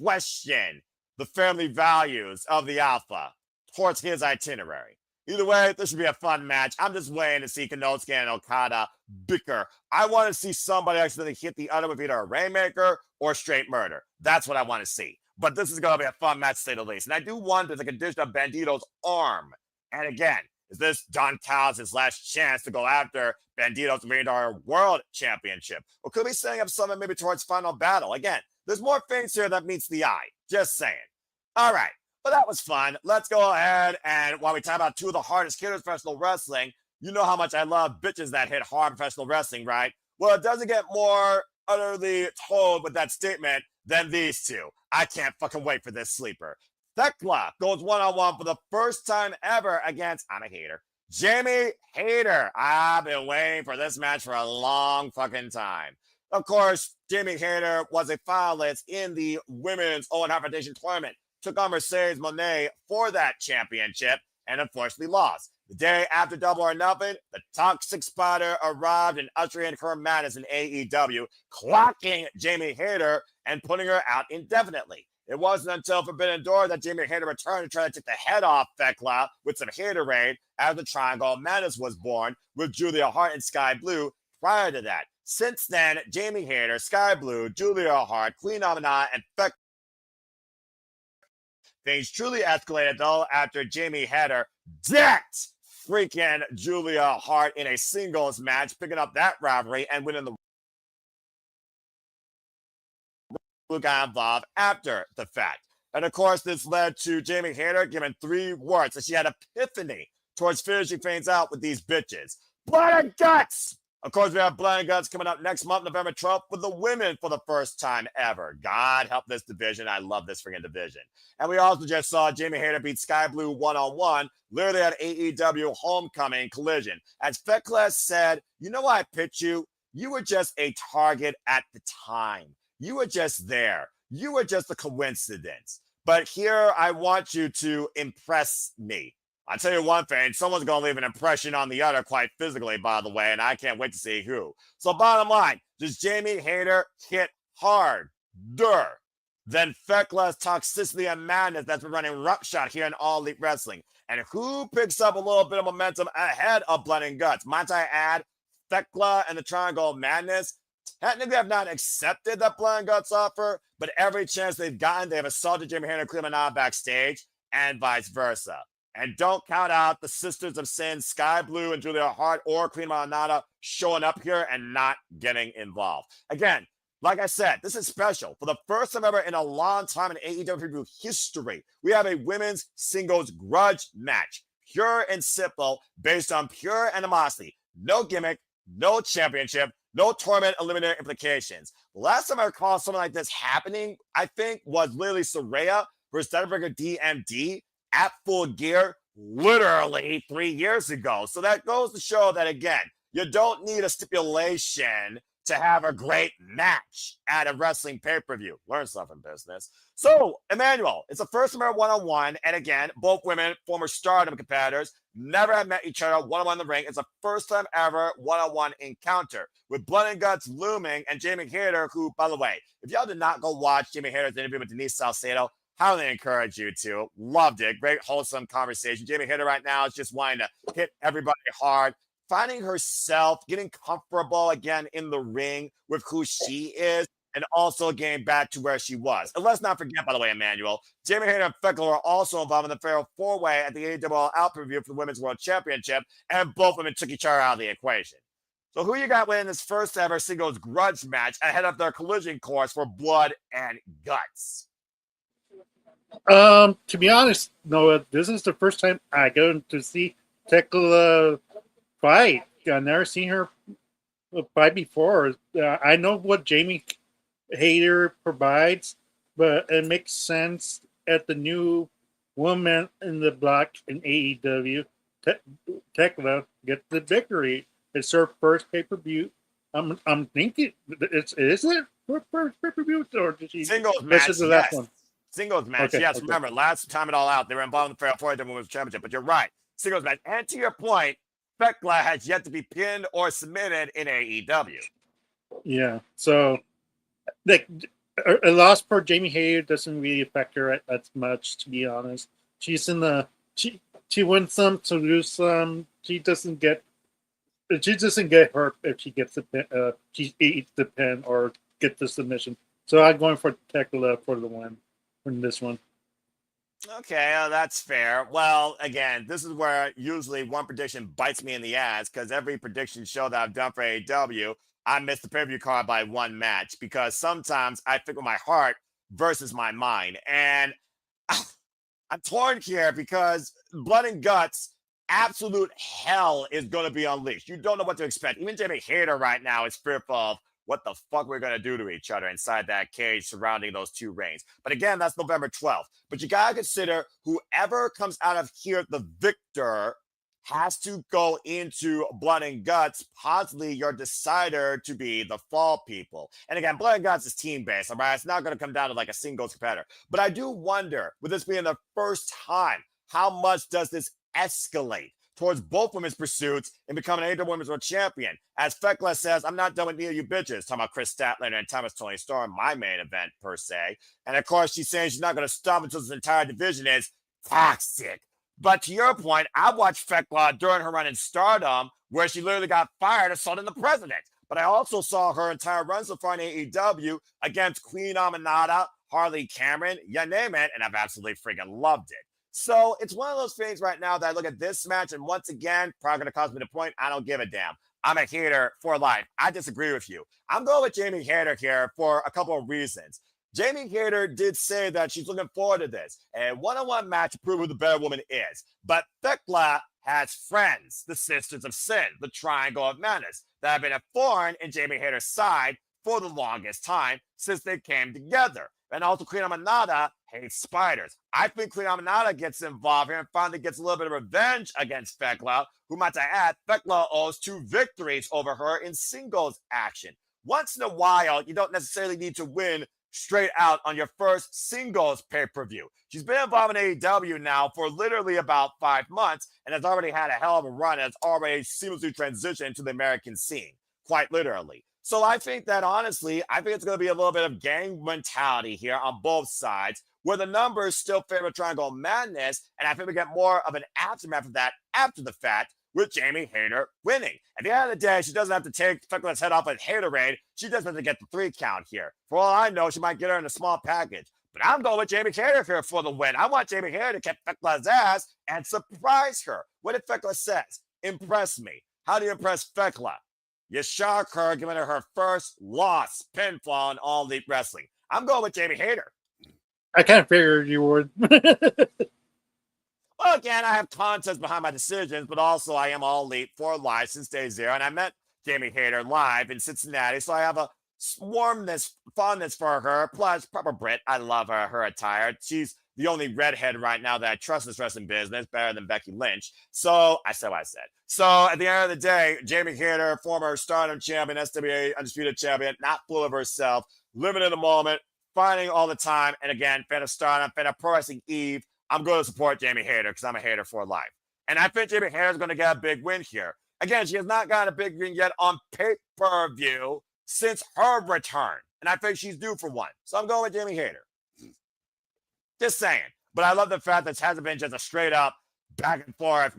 question the family values of the Alpha towards his itinerary. Either way, this should be a fun match. I'm just waiting to see Kanosuke and Okada bicker. I want to see somebody actually hit the other with either a Rainmaker or straight murder. That's what I want to see. But this is going to be a fun match, to say the least. And I do wonder the condition of Bandito's arm. And again, is this Don Callis' last chance to go after Bandito's Radar World Championship? Or could we be setting up something maybe towards Final Battle? Again, there's more things here that meets the eye. Just saying. All right. But that was fun. Let's go ahead and while we talk about two of the hardest hitters in professional wrestling, you know how much I love bitches that hit hard in professional wrestling, right? Well, it doesn't get more utterly told with that statement than these two. I can't fucking wait for this sleeper. Thekla goes one-on-one for the first time ever against, I'm a hater, Jamie Hayter. I've been waiting for this match for a long fucking time. Of course, Jamie Hayter was a finalist in the Women's Owen Hart Foundation tournament, took on Mercedes Moné for that championship, and unfortunately lost. The day after Double or Nothing, the Toxic Spider arrived and ushered in her madness in AEW, clocking Jamie Hayter and putting her out indefinitely. It wasn't until Forbidden Door that Jamie Hayter returned to try to take the head off Thekla with some Haterade as the Triangle Madness was born with Julia Hart and Sky Blue prior to that. Since then, Jamie Hayter, Sky Blue, Julia Hart, Queen Amina, and Thekla. Things truly escalated, though, after Jamie Hayter decked freaking Julia Hart in a singles match, picking up that rivalry and winning the who got involved after the fact. And of course, this led to Jamie Hayter giving 3 words that she had epiphany towards finishing things out with these bitches. Blood and guts! Of course, we have Blood and Guts coming up next month, November 12th, with the women for the first time ever. God help this division. I love this freaking division. And we also just saw Jamie Hayter beat Sky Blue one-on-one, literally at AEW Homecoming Collision. As Thekla said, you know why I picked you? You were just a target at the time. You were just there. You were just a coincidence. But here, I want you to impress me. I'll tell you one thing, someone's going to leave an impression on the other quite physically, by the way, and I can't wait to see who. So bottom line, does Jamie Hayter hit harder than Thekla's toxicity and madness that's been running roughshod here in All Elite Wrestling? And who picks up a little bit of momentum ahead of Blood and Guts? Might I add, Thekla and the Triangle of Madness technically have not accepted that Blood and Guts offer, but every chance they've gotten, they have assaulted Jamie Hayter and Queen Amina backstage, and vice versa. And don't count out the Sisters of Sin, Sky Blue and Julia Hart or Queen Amina showing up here and not getting involved. Again, like I said, this is special. For the first time ever in a long time in AEW history, we have a women's singles grudge match. Pure and simple, based on pure animosity. No gimmick, no championship, no tournament eliminator implications. The last time I recall something like this happening, I think, was literally Saraya versus Steinberger DMD at Full Gear literally 3 years ago. So that goes to show that, again, you don't need a stipulation to have a great match at a wrestling pay-per-view. Learn something, business. So, Emmanuel, it's a first time ever one-on-one, and again, both women, former Stardom competitors, never have met each other one-on-one in the ring. It's a first time ever one-on-one encounter with Blood and Guts looming and Jamie Hayter, who, by the way, if y'all did not go watch Jamie Hayter's interview with Denise Salcedo, highly encourage you to. Loved it. Great, wholesome conversation. Jamie Hayter right now is just wanting to hit everybody hard, finding herself, getting comfortable again in the ring with who she is, and also getting back to where she was. And let's not forget, by the way, Emmanuel, Jamie Hayter and Thekla are also involved in the Fatal 4-Way at the AEW Out Preview for the Women's World Championship, and both women took each other out of the equation. So who you got winning this first ever singles grudge match ahead of their collision course for Blood and Guts? To be honest, Noah, this is the first time I go to see Thekla fight. I've never seen her fight before. I know what Jamie Hater provides, but it makes sense at the new woman in the block in AEW. Tekla gets the victory. It's her first pay per view. I'm thinking is it her first pay per view or did she? Singles This match, is the last yes. one. Singles match, Okay, yes. okay. Remember, last time it all out, they were involved in the Fatal 4 Women's Championship, but you're right. Singles match. And to your point, Thekla has yet to be pinned or submitted in AEW. Yeah. So like a loss for Jamie Hayter doesn't really affect her as much, to be honest. She's in the she wins some to lose some. She doesn't get hurt if she gets the pin, she eats the pin or gets the submission. So I'm going for Tekla for the win in this one. Okay, that's fair. Well, again, this is where usually one prediction bites me in the ass because every prediction show that I've done for AEW, I missed the pay-per-view card by one match because sometimes I think with my heart versus my mind. And I'm torn here because blood and guts, absolute hell is going to be unleashed. You don't know what to expect. Even Jamie Hayter right now is fearful of what the fuck we're going to do to each other inside that cage surrounding those two rings. But again, that's November 12th. But you got to consider whoever comes out of here the victor has to go into blood and guts, possibly your decider to be the fall people. And again, blood and guts is team based, all right? It's not going to come down to like a singles competitor. But I do wonder, with this being the first time, how much does this escalate towards both women's pursuits in becoming an AEW Women's World Champion? As Thekla says, I'm not done with neither of you bitches. Talking about Chris Statlander and Thomas Tony Storm, my main event per se. And of course, she's saying she's not going to stop until this entire division is toxic. But to your point, I watched Thekla during her run in Stardom, where she literally got fired assaulting the president. But I also saw her entire run so far in AEW against Queen Aminata, Harley Cameron, you name it, and I've absolutely freaking loved it. So it's one of those things right now that I look at this match, and once again, probably going to cost me the point. I don't give a damn. I'm a hater for life. I disagree with you. I'm going with Jamie Hayter here for a couple of reasons. Jamie Hayter did say that she's looking forward to this. A one-on-one match to prove who the better woman is. But Thekla has friends, the Sisters of Sin, the Triangle of Madness, that have been a thorn in Jamie Hayter's side for the longest time since they came together. And also Queen Aminata hates spiders. I think Queen Aminata gets involved here and finally gets a little bit of revenge against Thekla, who, might I add, Thekla owes 2 victories over her in singles action. Once in a while, you don't necessarily need to win straight out on your first singles pay-per-view. She's been involved in AEW now for literally about 5 months and has already had a hell of a run and has already seamlessly transitioned to the American scene, quite literally. So I think that honestly, I think it's going to be a little bit of gang mentality here on both sides, where the numbers still favor Triangle Madness, and I think we get more of an aftermath of that after the fact, with Jamie Hayter winning. At the end of the day, she doesn't have to take Thekla's head off with Haterade. She just has to get the 3 count here. For all I know, she might get her in a small package. But I'm going with Jamie Hayter here for the win. I want Jamie Hayter to kick Thekla's ass and surprise her. What did Thekla says? Impress me. How do you impress Thekla? You shock her, giving her her first loss, pinfall in All Elite Wrestling. I'm going with Jamie Hayter. I kind of figured you would. Well, again, I have context behind my decisions, but also I am All Elite for live since day 0, and I met Jamie Hayter live in Cincinnati, so I have a warmness, fondness for her. Plus, proper Brit, I love her attire. She's the only redhead right now that I trust in this wrestling business, better than Becky Lynch. So I said what I said. So at the end of the day, Jamie Hayter, former Stardom champion, SWA Undisputed champion, not full of herself, living in the moment, fighting all the time, and again, fan of Stardom, fan of Pro Wrestling Eve. I'm going to support Jamie Hayter because I'm a hater for life. And I think Jamie Hayter is going to get a big win here. Again, she has not gotten a big win yet on pay-per-view since her return. And I think she's due for one. So I'm going with Jamie Hayter. Just saying. But I love the fact that it hasn't been just a straight up back and forth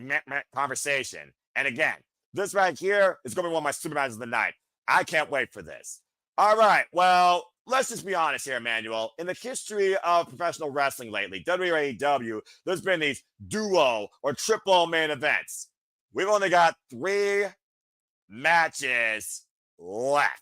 conversation. And again, this right here is going to be one of my super matches of the night. I can't wait for this. All right. Well, let's just be honest here, Emmanuel. In the history of professional wrestling lately, WAEW, there's been these duo or triple main events. We've only got 3 matches left.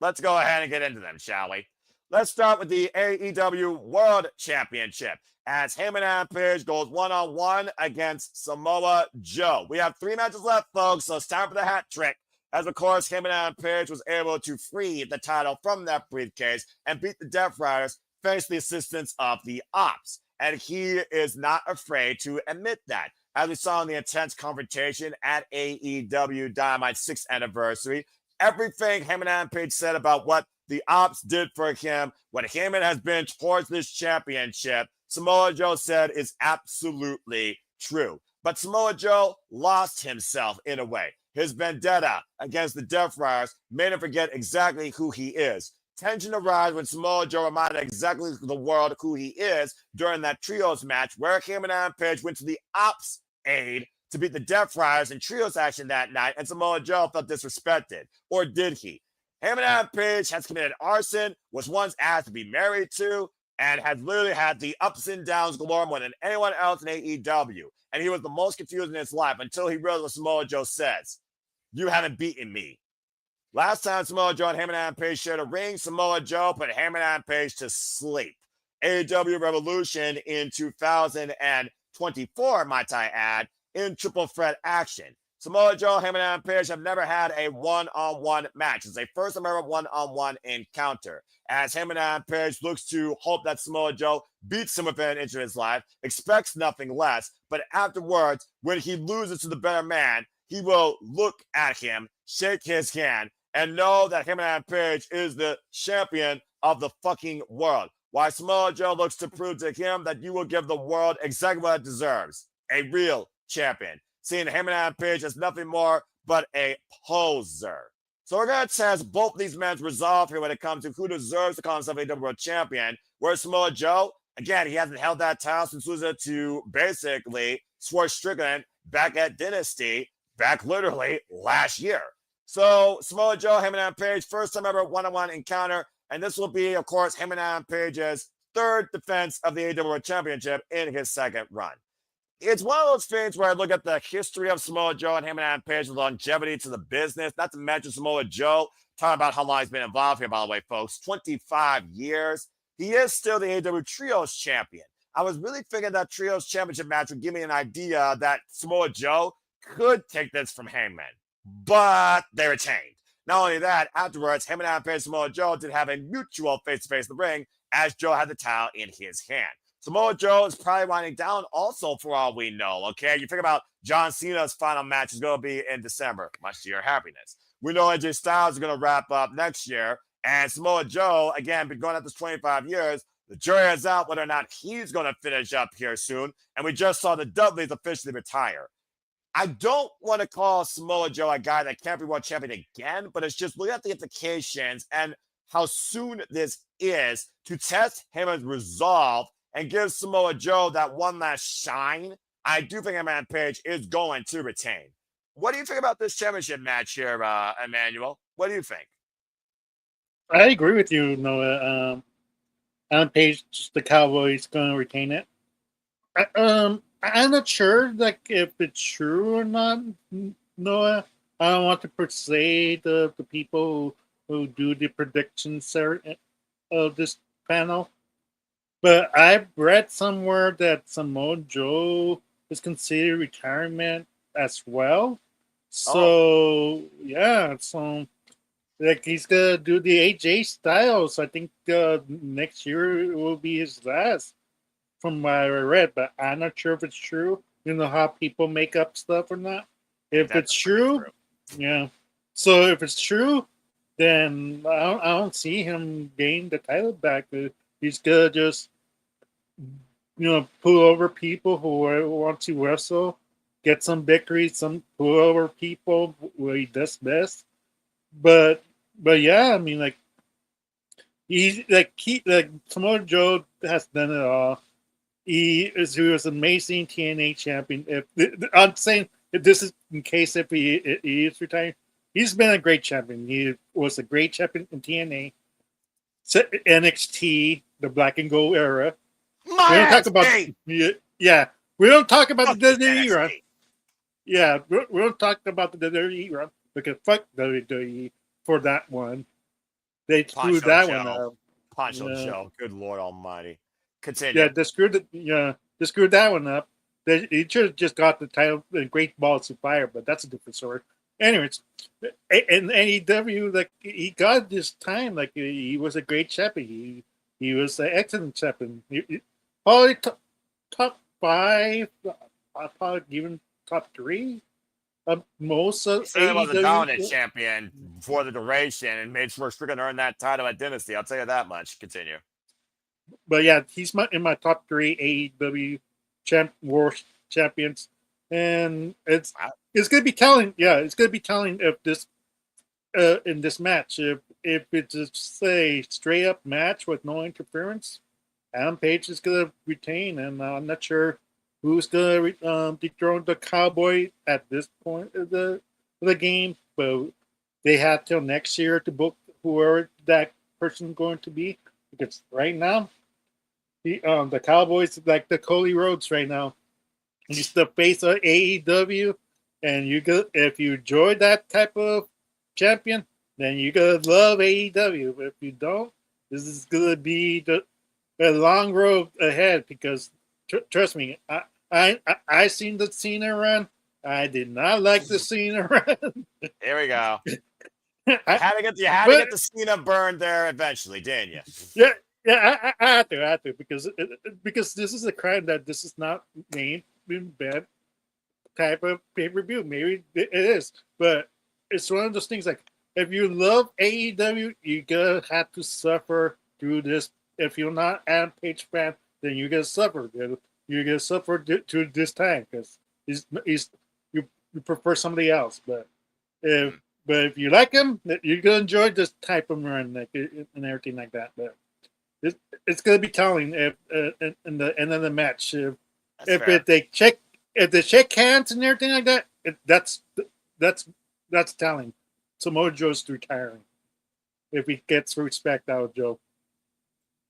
Let's go ahead and get into them, shall we? Let's start with the AEW World Championship as Heyman Page goes one-on-one against Samoa Joe. We have 3 matches left, folks, so it's time for the hat trick. as of course him and Adam Page was able to free the title from that briefcase and beat the Death Riders thanks to the assistance of the Ops. And he is not afraid to admit that. As we saw in the intense confrontation at AEW Dynamite's 6th anniversary, everything him and Adam Page said about what the Ops did for him, what Heyman has been towards this championship, Samoa Joe said is absolutely true. But Samoa Joe lost himself in a way. His vendetta against the Death Riders made him forget exactly who he is. Tension arose when Samoa Joe reminded exactly the world who he is during that trios match where him and Adam Page went to the Ops aid to beat the Death Riders in trios action that night, and Samoa Joe felt disrespected. Or did he? Him and Adam Page has committed arson, was once asked to be married to, and has literally had the ups and downs galore more than anyone else in AEW. And he was the most confused in his life until he realized what Samoa Joe says. You haven't beaten me. Last time Samoa Joe and him and Adam Page shared a ring, Samoa Joe put him and Adam Page to sleep. AEW Revolution in 2024, might I add, in triple threat action. Samoa Joe, him and Adam Page have never had a one-on-one match. It's a first ever one-on-one encounter. As him and Adam Page looks to hope that Samoa Joe beats him within an inch of his life, expects nothing less, but afterwards, when he loses to the better man, he will look at him, shake his hand, and know that him and Adam Page is the champion of the fucking world. While Samoa Joe looks to prove to him that you will give the world exactly what it deserves. A real champion. Seeing him and Adam Page as nothing more but a poser. So we're going to test both these men's resolve here when it comes to who deserves to call himself a World Champion. Whereas Samoa Joe, again, he hasn't held that title since losing it to basically Swerve Strickland back at Dynasty, back literally last year. So Samoa Joe, him and Adam Page, first time ever one-on-one encounter. And this will be, of course, him and Adam Page's third defense of the AEW World Championship in his second run. It's one of those things where I look at the history of Samoa Joe and him and Adam Page, the longevity to the business, not to mention Samoa Joe, talking about how long he's been involved here, by the way, folks, 25 years. He is still the AEW Trios champion. I was really thinking that Trios championship match would give me an idea that Samoa Joe could take this from Heyman, but they retained. Not only that, afterwards, him and Adam Page and Samoa Joe did have a mutual face-to-face in the ring as Joe had the towel in his hand. Samoa Joe is probably winding down also for all we know, okay? You think about John Cena's final match is going to be in December, much to your happiness. We know AJ Styles is going to wrap up next year, and Samoa Joe, again, been going at this 25 years. The jury is out whether or not he's going to finish up here soon, and we just saw the Dudleys officially retire. I don't want to call Samoa Joe a guy that can't be world champion again, but it's just looking at the implications and how soon this is to test Heyman's resolve and give Samoa Joe that one last shine. I do think Adam Page is going to retain. What do you think about this championship match here, Emmanuel? What do you think? I agree with you, Noah. Adam Page, the Cowboy, is going to retain it. I'm not sure, like, if it's true or not, Noah. I don't want to persuade the people who do the predictions of this panel. But I've read somewhere that Samoa Joe is considered retirement as well. So, yeah. So, like, he's going to do the AJ Styles. I think next year will be his last, from what I read. But I'm not sure if it's true. You know how people make up stuff or not? If it's true, yeah. So, if it's true, then I don't see him gain the title back. He's going to just, pull over people who want to wrestle, get some victories, some pull over people where he does best. But yeah, I mean, like, he's like Samoa Joe has done it all. He was amazing TNA champion. I'm saying if this is in case if he is retired, he's been a great champion. He was a great champion in TNA, NXT, the Black and Gold era. We don't talk about we don't talk about the WWE run. Yeah, we don't talk about the WWE run because fuck WWE for that one. They screwed that one up. Poncho Joe, good Lord Almighty. Continue. Yeah, they screwed that one up. He should have just got the title, the Great Balls of Fire, but that's a different story. anyways, in AEW, like he got this time, like he was a great champion. He was an excellent champion. Probably top five. I probably even top three. Most He of certainly was a AEW. dominant champion for the duration and made sure Strickland earned that title at Dynasty. I'll tell you that much. Continue. But yeah, he's in my top three AEW world champions, and Wow. it's gonna be telling. Yeah, it's gonna be telling if this in this match if it's a say straight up match with no interference, Adam Page is gonna retain, and I'm not sure who's gonna dethrone the Cowboy at this point of the game, but they have till next year to book whoever that person's going to be, because right now the Cowboys like the Cody Rhodes right now. He's the face of AEW, and you go if you enjoy that type of champion, then you gonna love AEW. But if you don't, this is gonna be a long road ahead, because trust me, I seen the Cena run. I did not like the Cena run. Here we go. I, You had to but get the Cena burned there eventually, didn't you? yeah, yeah, I had to, because this is a crime that this is not named in bad type of pay per view. Maybe it is, but it's one of those things like if you love AEW, you're gonna have to suffer through this. If you're not an Page fan, then you're gonna suffer. You're gonna suffer to this time because he's you prefer somebody else. If but if you like him, you're gonna enjoy this type of run, like and everything like that. But it's gonna be telling if in the end of the match That's fair. if they shake hands and everything like that, that's telling. Samoa Joe's retiring if he gets respect out of Joe.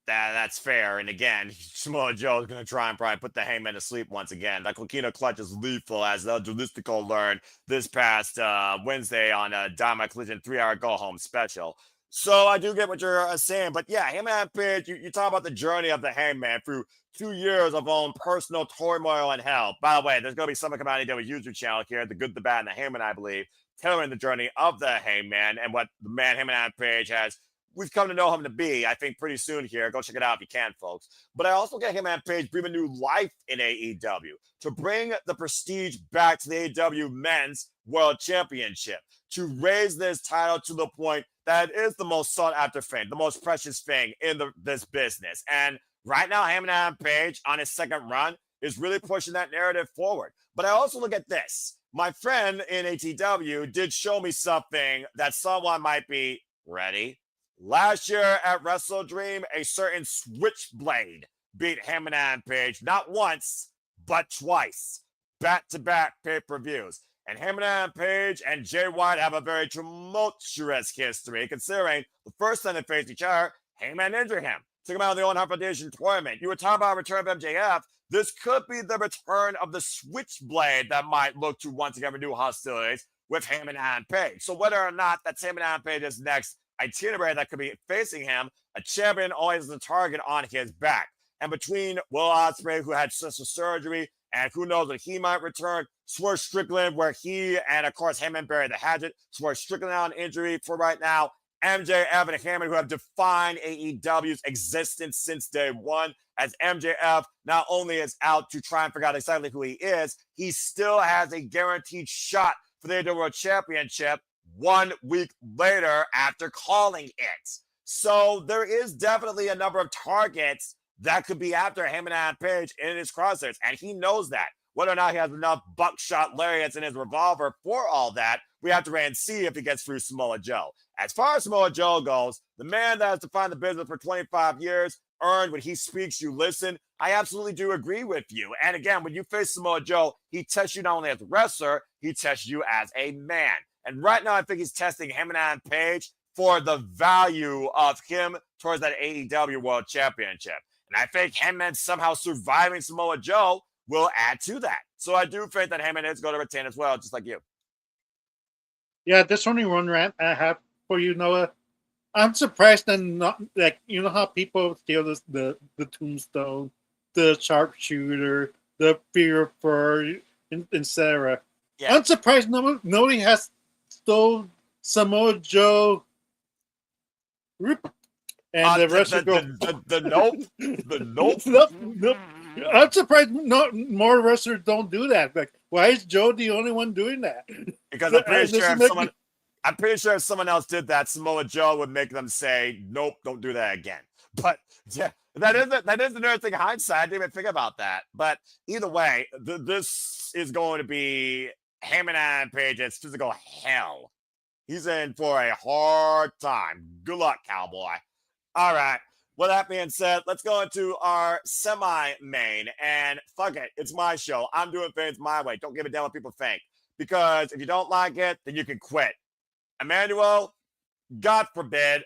That's fair. And again, Samoa Joe is going to try and probably put the Hangman to sleep once again. That Coquina clutch is lethal, as El Jalistico learned this past Wednesday on a Dynamite Collision 3-hour go home special. So I do get what you're saying. But yeah, Hangman Page, you talk about the journey of the Hangman through 2 years of own personal turmoil and hell. By the way, there's going to be something coming out of the YouTube channel here, The Good, the Bad, and the Hangman, I believe, telling the journey of the Hangman and what the man Hangman Page has we've come to know him to be, I think, pretty soon here. Go check it out if you can, folks. But I also get him and Page breathing new life in AEW to bring the prestige back to the AEW Men's World Championship, to raise this title to the point that it is the most sought after thing, the most precious thing in this business. And right now, Hangman Page on his second run is really pushing that narrative forward. But I also look at this. My friend in ATW did show me something that someone might be ready. Last year at WrestleDream, a certain Switchblade beat Hangman Page not once, but twice, back-to-back pay-per-views. And Hangman Page and Jay White have a very tumultuous history, considering the first time they faced each other, Hangman injured him, took him out of the Owen Hart Foundation tournament. You were talking about return of MJF. This could be the return of the Switchblade that might look to once again renew hostilities with Hangman Page. So whether or not that's Hangman Page's next itinerary that could be facing him, a champion always has a target on his back. And between Will Ospreay, who had sister surgery, and who knows when he might return, Swerve Strickland, where he and, of course, Hangman buried the hatchet, Swerve Strickland on injury for right now, MJF and Hangman, who have defined AEW's existence since day one, as MJF not only is out to try and figure out exactly who he is, he still has a guaranteed shot for the AEW World Championship 1 week later after calling it. So there is definitely a number of targets that could be after Hangman Page in his crosshairs, and he knows that. Whether or not he has enough buckshot lariats in his revolver for all that, we have to wait and see if he gets through Samoa Joe. As far as Samoa Joe goes, the man that has defined the business for 25 years, earned when he speaks, you listen. I absolutely do agree with you. And again, when you face Samoa Joe, he tests you not only as a wrestler, he tests you as a man. And right now, I think he's testing Hangman Page for the value of him towards that AEW World Championship. And I think Hangman somehow surviving Samoa Joe will add to that. So I do think that Hangman is going to retain as well, just like you. Yeah, there's only one rant I have for you, Noah. I'm surprised that not like you know how people steal the tombstone, the sharpshooter, the fear for etc. Yeah. I'm surprised nobody has stole Samoa Joe, and the wrestler go. The nope. The nope. Nope. I'm surprised more wrestlers don't do that. Like, why is Joe the only one doing that? Because I'm pretty sure if someone else did that, Samoa Joe would make them say, "Nope, don't do that again." But yeah, that is another thing. Hindsight, I didn't even think about that. But either way, this is going to be Heyman and Page. It's physical hell. He's in for a hard time. Good luck, cowboy. All right. With that being said, let's go into our semi-main. And fuck it, it's my show. I'm doing things my way. Don't give a damn what people think. Because if you don't like it, then you can quit. Emmanuel, God forbid,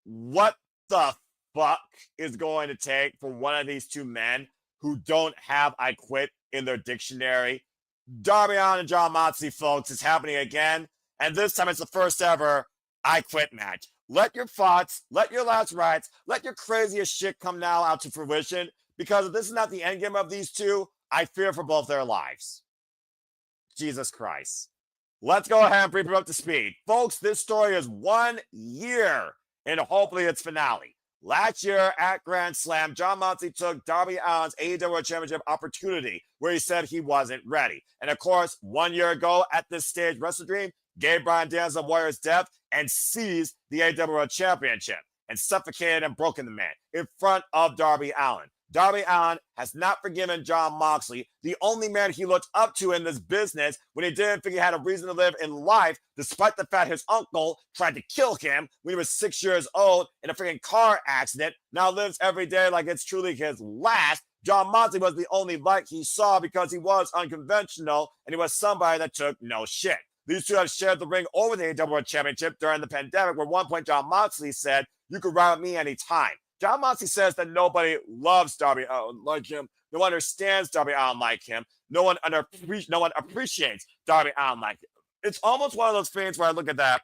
what the fuck is going to take for one of these two men who don't have I quit in their dictionary? Darby Allin and Jon Moxley, folks, is happening again. And this time it's the first ever I quit match. Let your thoughts, let your last rites, let your craziest shit come now out to fruition. Because if this is not the endgame of these two, I fear for both their lives. Jesus Christ. Let's go ahead and bring people up to speed. Folks, this story is 1 year and hopefully its finale. Last year at Grand Slam, Jon Moxley took Darby Allin's AEW Championship opportunity where he said he wasn't ready. And of course, 1 year ago at this stage, WrestleDream gave Bryan Danielson Warrior's death and seized the AEW Championship and suffocated and broken the man in front of Darby Allin. Darby Allin has not forgiven Jon Moxley, the only man he looked up to in this business when he didn't think he had a reason to live in life, despite the fact his uncle tried to kill him when he was 6 years old in a freaking car accident, now lives every day like it's truly his last. Jon Moxley was the only light he saw because he was unconventional and he was somebody that took no shit. These two have shared the ring over the AEW Championship during the pandemic, where at one point Jon Moxley said, "You can ride with me anytime." Jon Moxley says that nobody loves Darby Allin like him. No one understands Darby Allin like him. No one appreciates Darby Allin like him. It's almost one of those things where I look at that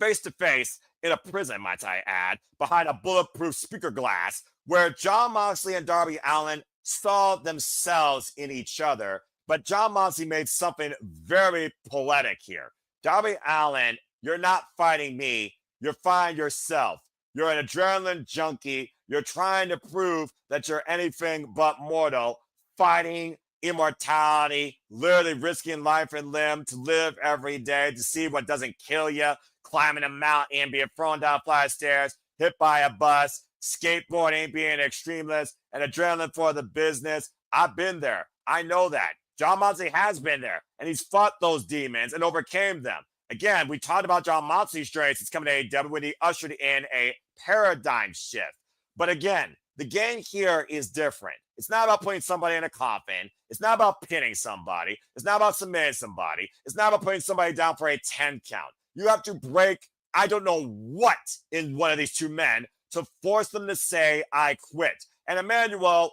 face to face in a prison, might I add, behind a bulletproof speaker glass, where Jon Moxley and Darby Allin saw themselves in each other. But Jon Moxley made something very poetic here. Darby Allin, you're not fighting me. You're fighting yourself. You're an adrenaline junkie. You're trying to prove that you're anything but mortal, fighting immortality, literally risking life and limb to live every day, to see what doesn't kill you, climbing a mountain, being thrown down flight of stairs, hit by a bus, skateboarding, being an extremist, and adrenaline for the business. I've been there. I know that. Jon Moxley has been there, and he's fought those demons and overcame them. Again, we talked about Jon Moxley's strengths. It's coming to AEW when he ushered in a paradigm shift. But again, the game here is different. It's not about putting somebody in a coffin. It's not about pinning somebody. It's not about submitting somebody. It's not about putting somebody down for a 10 count. You have to break, I don't know what, in one of these two men to force them to say, I quit. And Emmanuel,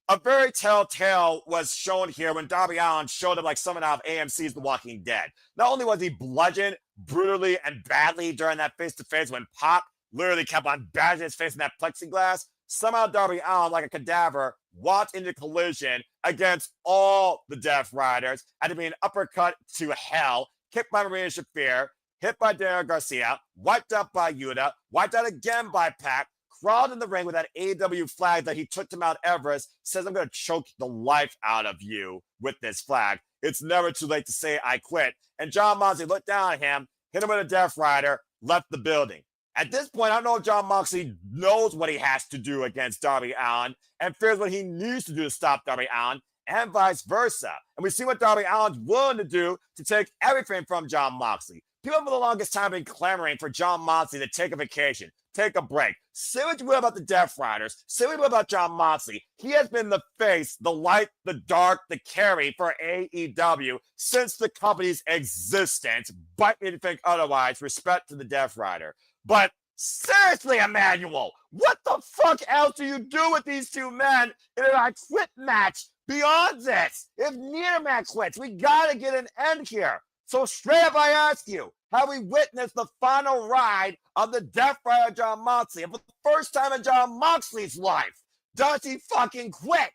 a very telltale was shown here when Darby Allin showed up like someone out of AMC's The Walking Dead. Not only was he bludgeoned brutally and badly during that face-to-face when Pac literally kept on bashing his face in that plexiglass, somehow Darby Allin, like a cadaver, walked into collision against all the Death Riders, had to be an uppercut to hell, kicked by Marina Shafir, hit by Daniel Garcia, wiped out by Yuta, wiped out again by Pac, crawled in the ring with that AEW flag that he took to Mount Everest, says, I'm going to choke the life out of you with this flag. It's never too late to say I quit. And Jon Moxley looked down at him, hit him with a Death Rider, left the building. At this point, I don't know if Jon Moxley knows what he has to do against Darby Allin and fears what he needs to do to stop Darby Allin, and vice versa. And we see what Darby Allin's willing to do to take everything from Jon Moxley. People for the longest time have been clamoring for Jon Moxley to take a vacation, take a break. Say what you will about the Death Riders. Say what you will about Jon Moxley. He has been the face, the light, the dark, the carry for AEW since the company's existence. Bite me to think otherwise. Respect to the Death Rider. But seriously, Emmanuel, what the fuck else do you do with these two men in an I quit match beyond this? If neither man quits, we gotta get an end here. So straight up I ask you, have we witnessed the final ride of the Death Rider Jon Moxley? And for the first time in Jon Moxley's life, does he fucking quit?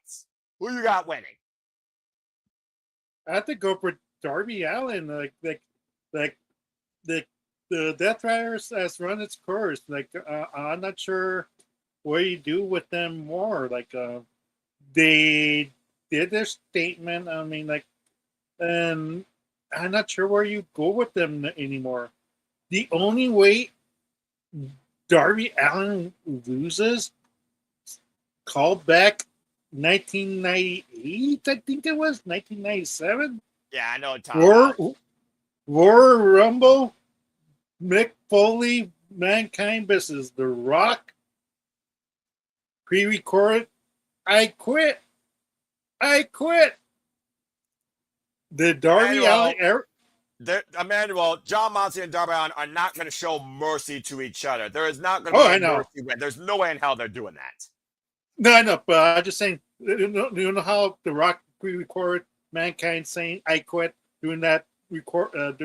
Who you got winning? I have to go for Darby Allin. Like the the Death Riders has run its course. Like I'm not sure what you do with them more. Like they did their statement. I mean, like, and I'm not sure where you go with them anymore. The only way Darby Allin loses, called back 1998, I think it was 1997. Yeah, I know what you're talking War, about. War Rumble, Mick Foley, Mankind versus The Rock, pre-recorded. I quit. I quit. The Darby Allin Emmanuel, Emmanuel, John Moxley and Darby Allin are not going to show mercy to each other. There is not going to Oh, be a I know. mercy win. There's no way in hell they're doing that. No, I know, but I'm just saying. You know how The Rock pre-recorded Mankind saying "I quit," doing that recording,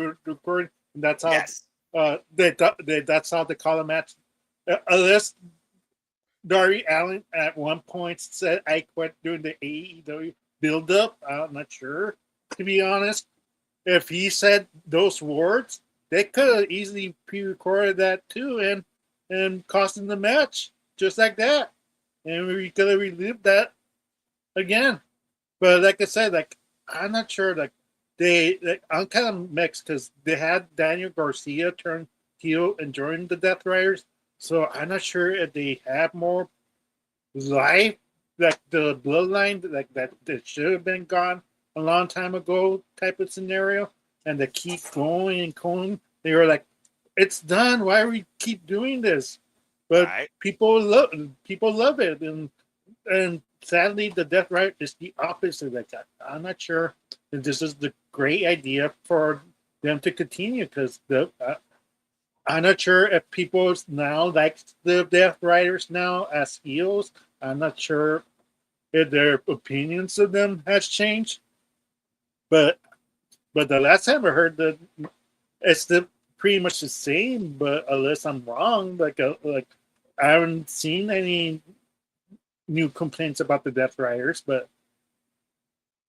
and that's how Yes. that's how they call a match. Unless Darby Allin at one point said "I quit" during the AEW build-up, I'm not sure, to be honest. If he said those words, they could have easily pre-recorded that too, and cost him the match just like that, and we could have relived that again. But like I said, like I'm not sure. I'm kind of mixed because they had Daniel Garcia turn heel and join the Death Riders, so I'm not sure if they have more life, like the bloodline, like that should have been gone a long time ago type of scenario, and they keep going and going. They were like, "It's done. Why do we keep doing this?" But Right. people love it, and sadly, the Death Rider is the opposite of that. I'm not sure if this is the great idea for them to continue because I'm not sure if people now like the Death Riders now as heels. I'm not sure if their opinions of them has changed, but the last time I heard that it's pretty much the same. But unless I'm wrong, like I haven't seen any new complaints about the Death Riders, but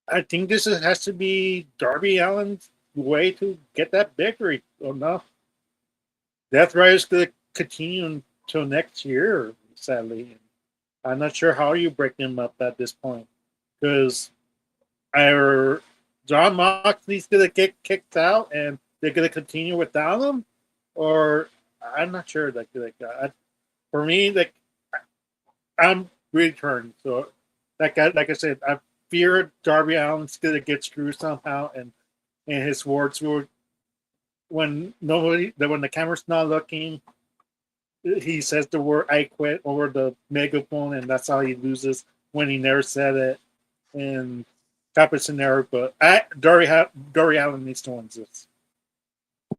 I think has to be Darby Allin's way to get that victory. Oh no, Death Riders going to continue until next year, sadly. I'm not sure how you break them up at this point because either John Moxley's going to get kicked out and they're going to continue without him, or I'm not sure. For me, I'm returned. So, like I said, I fear Darby Allin's going to get screwed somehow, and his words will when the camera's not looking, he says the word "I quit" over the megaphone, and that's how he loses when he never said it. And type of scenario, but Darby Allin needs to win this.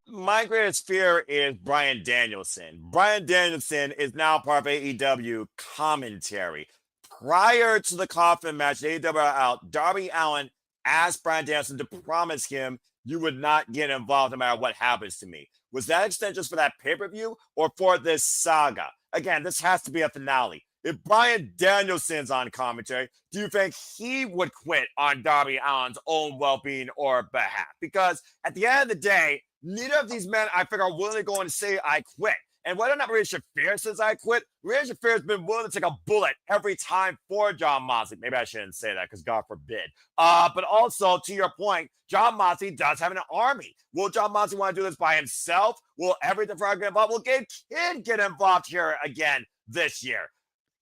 My greatest fear is Brian Danielson. Brian Danielson is now part of AEW commentary. Prior to the coffin match, AEW out, Darby Allin asked Brian Danielson to promise him you would not get involved no matter what happens to me. Was that extent just for that pay-per-view or for this saga? Again, this has to be a finale. If Brian Danielson's on commentary, do you think he would quit on Darby Allin's own well-being or behalf? Because at the end of the day, neither of these men, I figure, are willing to go and say, I quit. And whether or not Rhea Shafir says I quit, Rhea Shafir has been willing to take a bullet every time for John Moxley. Maybe I shouldn't say that because God forbid. But also, to your point, John Moxley does have an army. Will John Moxley want to do this by himself? Will every Defrag get involved? Will Gabe Kidd get involved here again this year?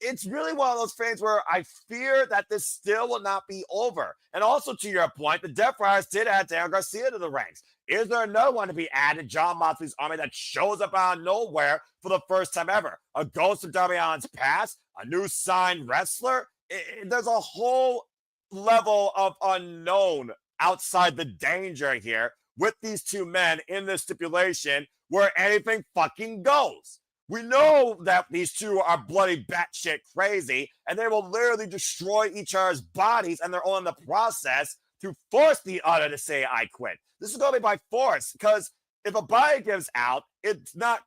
It's really one of those things where I fear that this still will not be over. And also, to your point, the Death Riders did add Daniel Garcia to the ranks. Is there another one to be added? John Moxley's army that shows up out of nowhere for the first time ever. A ghost of Darby Allin's past, a new signed wrestler. There's a whole level of unknown outside the danger here with these two men in this stipulation where anything fucking goes. We know that these two are bloody batshit crazy, and they will literally destroy each other's bodies, and they're all in the process to force the other to say, I quit. This is going to be by force, because if a body gives out, it's not,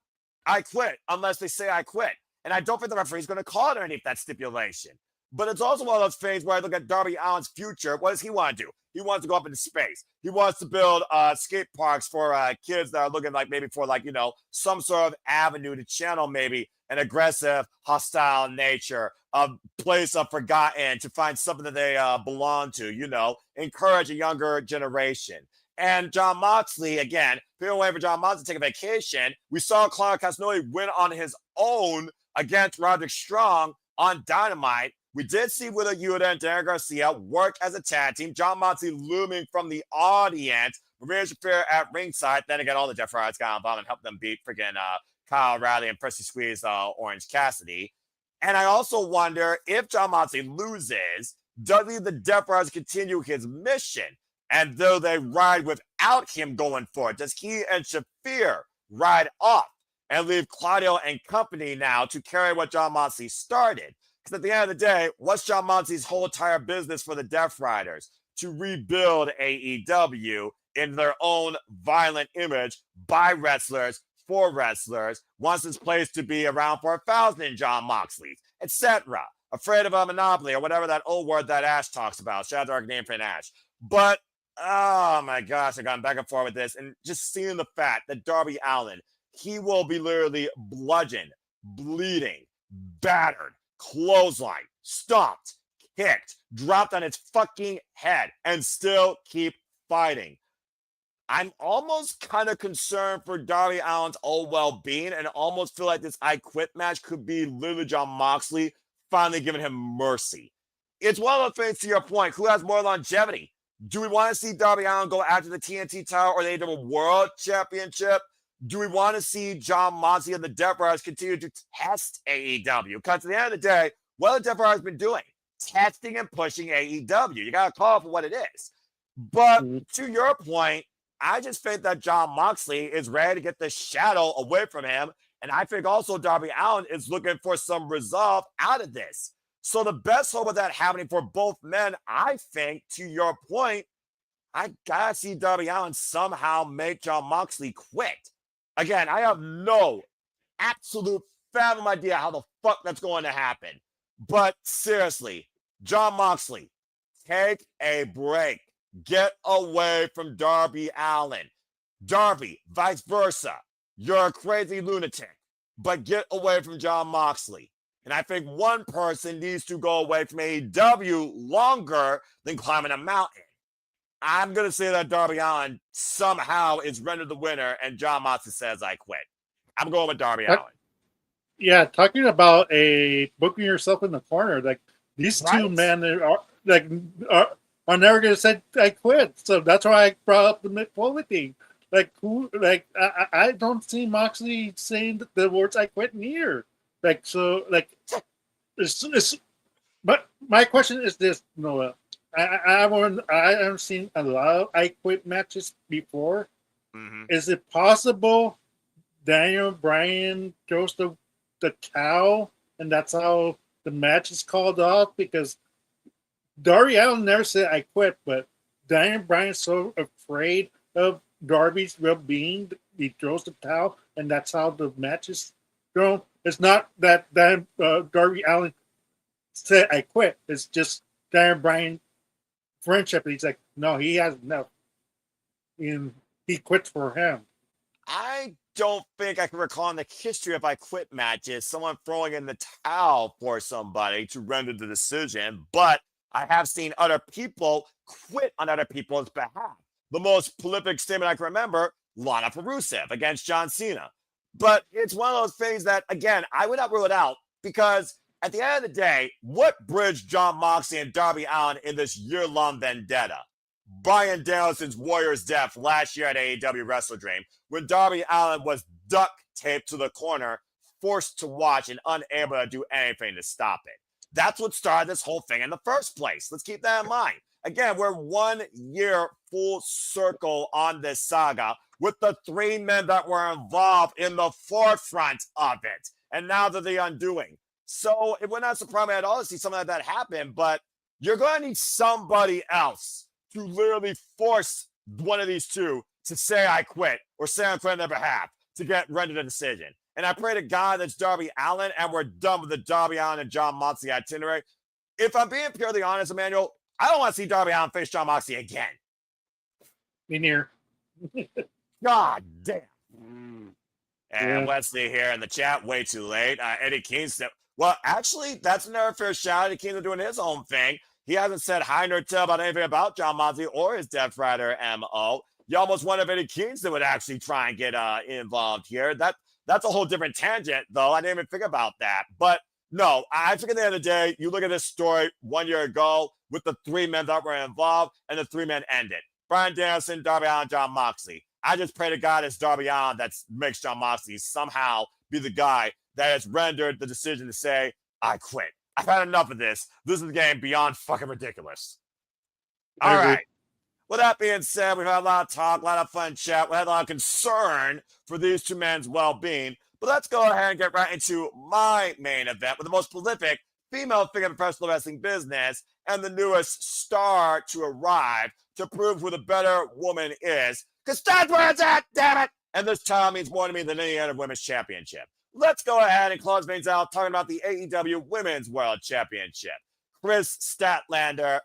I quit, unless they say I quit. And I don't think the referee is going to call it underneath that stipulation. But it's also one of those things where I look at Darby Allin's future. What does he want to do? He wants to go up into space. He wants to build skate parks for kids that are looking like maybe for like, some sort of avenue to channel maybe an aggressive, hostile nature, a place of forgotten to find something that they belong to, encourage a younger generation. And John Moxley, again, people waiting for John Moxley to take a vacation. We saw Claudio Castagnoli win on his own against Roderick Strong on Dynamite. We did see Wheeler Yuta and Darren Garcia work as a tag team. John Moxley looming from the audience. Maria Shafir at ringside. Then again, all the Jeff Hardy's got involved and helped them beat freaking Kyle Riley and Pressy Squeeze Orange Cassidy. And I also wonder if John Moxley loses, does the Death Riders continue his mission? And though they ride without him going forward, does he and Shafir ride off and leave Claudio and company now to carry what John Moxley started? Because at the end of the day, what's John Moxley's whole entire business for the Death Riders? To rebuild AEW in their own violent image by wrestlers, for wrestlers, wants this place to be around for 1,000 John Moxleys, etc. Afraid of a monopoly or whatever that old word that Ash talks about. Shout out to our name for Ash. But, oh my gosh, I've gone back and forth with this. And just seeing the fact that Darby Allin, he will be literally bludgeoned, bleeding, battered, clothesline, stomped, kicked, dropped on its fucking head, and still keep fighting. I'm almost kind of concerned for Darby Allin's own well-being and almost feel like this I Quit match could be literally John Moxley finally giving him mercy. It's one of the things, to your point, who has more longevity? Do we want to see Darby Allin go after the TNT title or the AEW World Championship? Do we want to see John Moxley and the Death Riders continue to test AEW? Because at the end of the day, what have the Death Riders been doing? Testing and pushing AEW. You got to call it for what it is. But to your point, I just think that John Moxley is ready to get the shadow away from him. And I think also Darby Allin is looking for some resolve out of this. So the best hope of that happening for both men, I think, to your point, I got to see Darby Allin somehow make John Moxley quit. Again, I have no absolute fathom idea how the fuck that's going to happen. But seriously, John Moxley, take a break. Get away from Darby Allin. Darby, vice versa. You're a crazy lunatic, but get away from John Moxley. And I think one person needs to go away from AEW longer than climbing a mountain. I'm going to say that Darby Allin somehow is rendered the winner, and John Moxley says, I quit. I'm going with Darby Allin. Yeah, talking about booking yourself in the corner, like these two men are never going to say I quit. So that's why I brought up the Mick Foley thing. Like who? Like I don't see Moxley saying the words "I quit" near. Like so, like it's. But my question is this, Noah. I haven't seen a lot of I Quit matches before. Mm-hmm. Is it possible Daniel Bryan throws the towel and that's how the match is called off? Because Darby Allin never said I quit, but Daniel Bryan's so afraid of Darby's well-being, he throws the towel, and that's how the match is thrown. It's not that Darby Allin said I quit. It's just Daniel Bryan friendship. He's like, no, he has enough. And he quits for him. I don't think I can recall in the history of I Quit matches someone throwing in the towel for somebody to render the decision, but I have seen other people quit on other people's behalf. The most prolific statement I can remember, Lana Perusev against John Cena. But it's one of those things that, again, I would not rule it out because at the end of the day, what bridged John Moxley and Darby Allin in this year-long vendetta? Bryan Danielson's Warrior's death last year at AEW WrestleDream, when Darby Allin was duct taped to the corner, forced to watch and unable to do anything to stop it. That's what started this whole thing in the first place. Let's keep that in mind. Again, we're 1 year full circle on this saga with the three men that were involved in the forefront of it. And now they're the undoing. So it would not surprise me at all to see something like that happen, but you're going to need somebody else to literally force one of these two to say I quit or say I quit on their behalf to get rendered a decision. And I pray to God that's Darby Allin and we're done with the Darby Allin and John Moxley itinerary. if I'm being purely honest, Emmanuel, I don't want to see Darby Allin face Jon Moxley again. Me near. God damn. And Yeah. Wesley here in the chat, way too late. Eddie Kingston. Well, actually, that's another fair shout. Eddie Kingston doing his own thing. He hasn't said hi nor tell about anything about Jon Moxley or his Death Rider MO. You almost wonder if Eddie Kingston would actually try and get involved here. That's a whole different tangent, though. I didn't even think about that. But no, I think at the end of the day, you look at this story 1 year ago with the 3 men that were involved, and the 3 men ended. Bryan Danielson, Darby Allin, Jon Moxley. I just pray to God it's Darby Allin that makes Jon Moxley somehow be the guy that has rendered the decision to say, I quit. I've had enough of this. This is getting beyond fucking ridiculous. All right. With that being said, we've had a lot of talk, a lot of fun chat. We had a lot of concern for these 2 men's well-being. But let's go ahead and get right into my main event with the most prolific female figure in the professional wrestling business and the newest star to arrive to prove who the better woman is. Because that's where it's at, damn it! And this title means more to me than any other women's championship. Let's go ahead and close things out talking about the AEW Women's World Championship. Chris Statlander,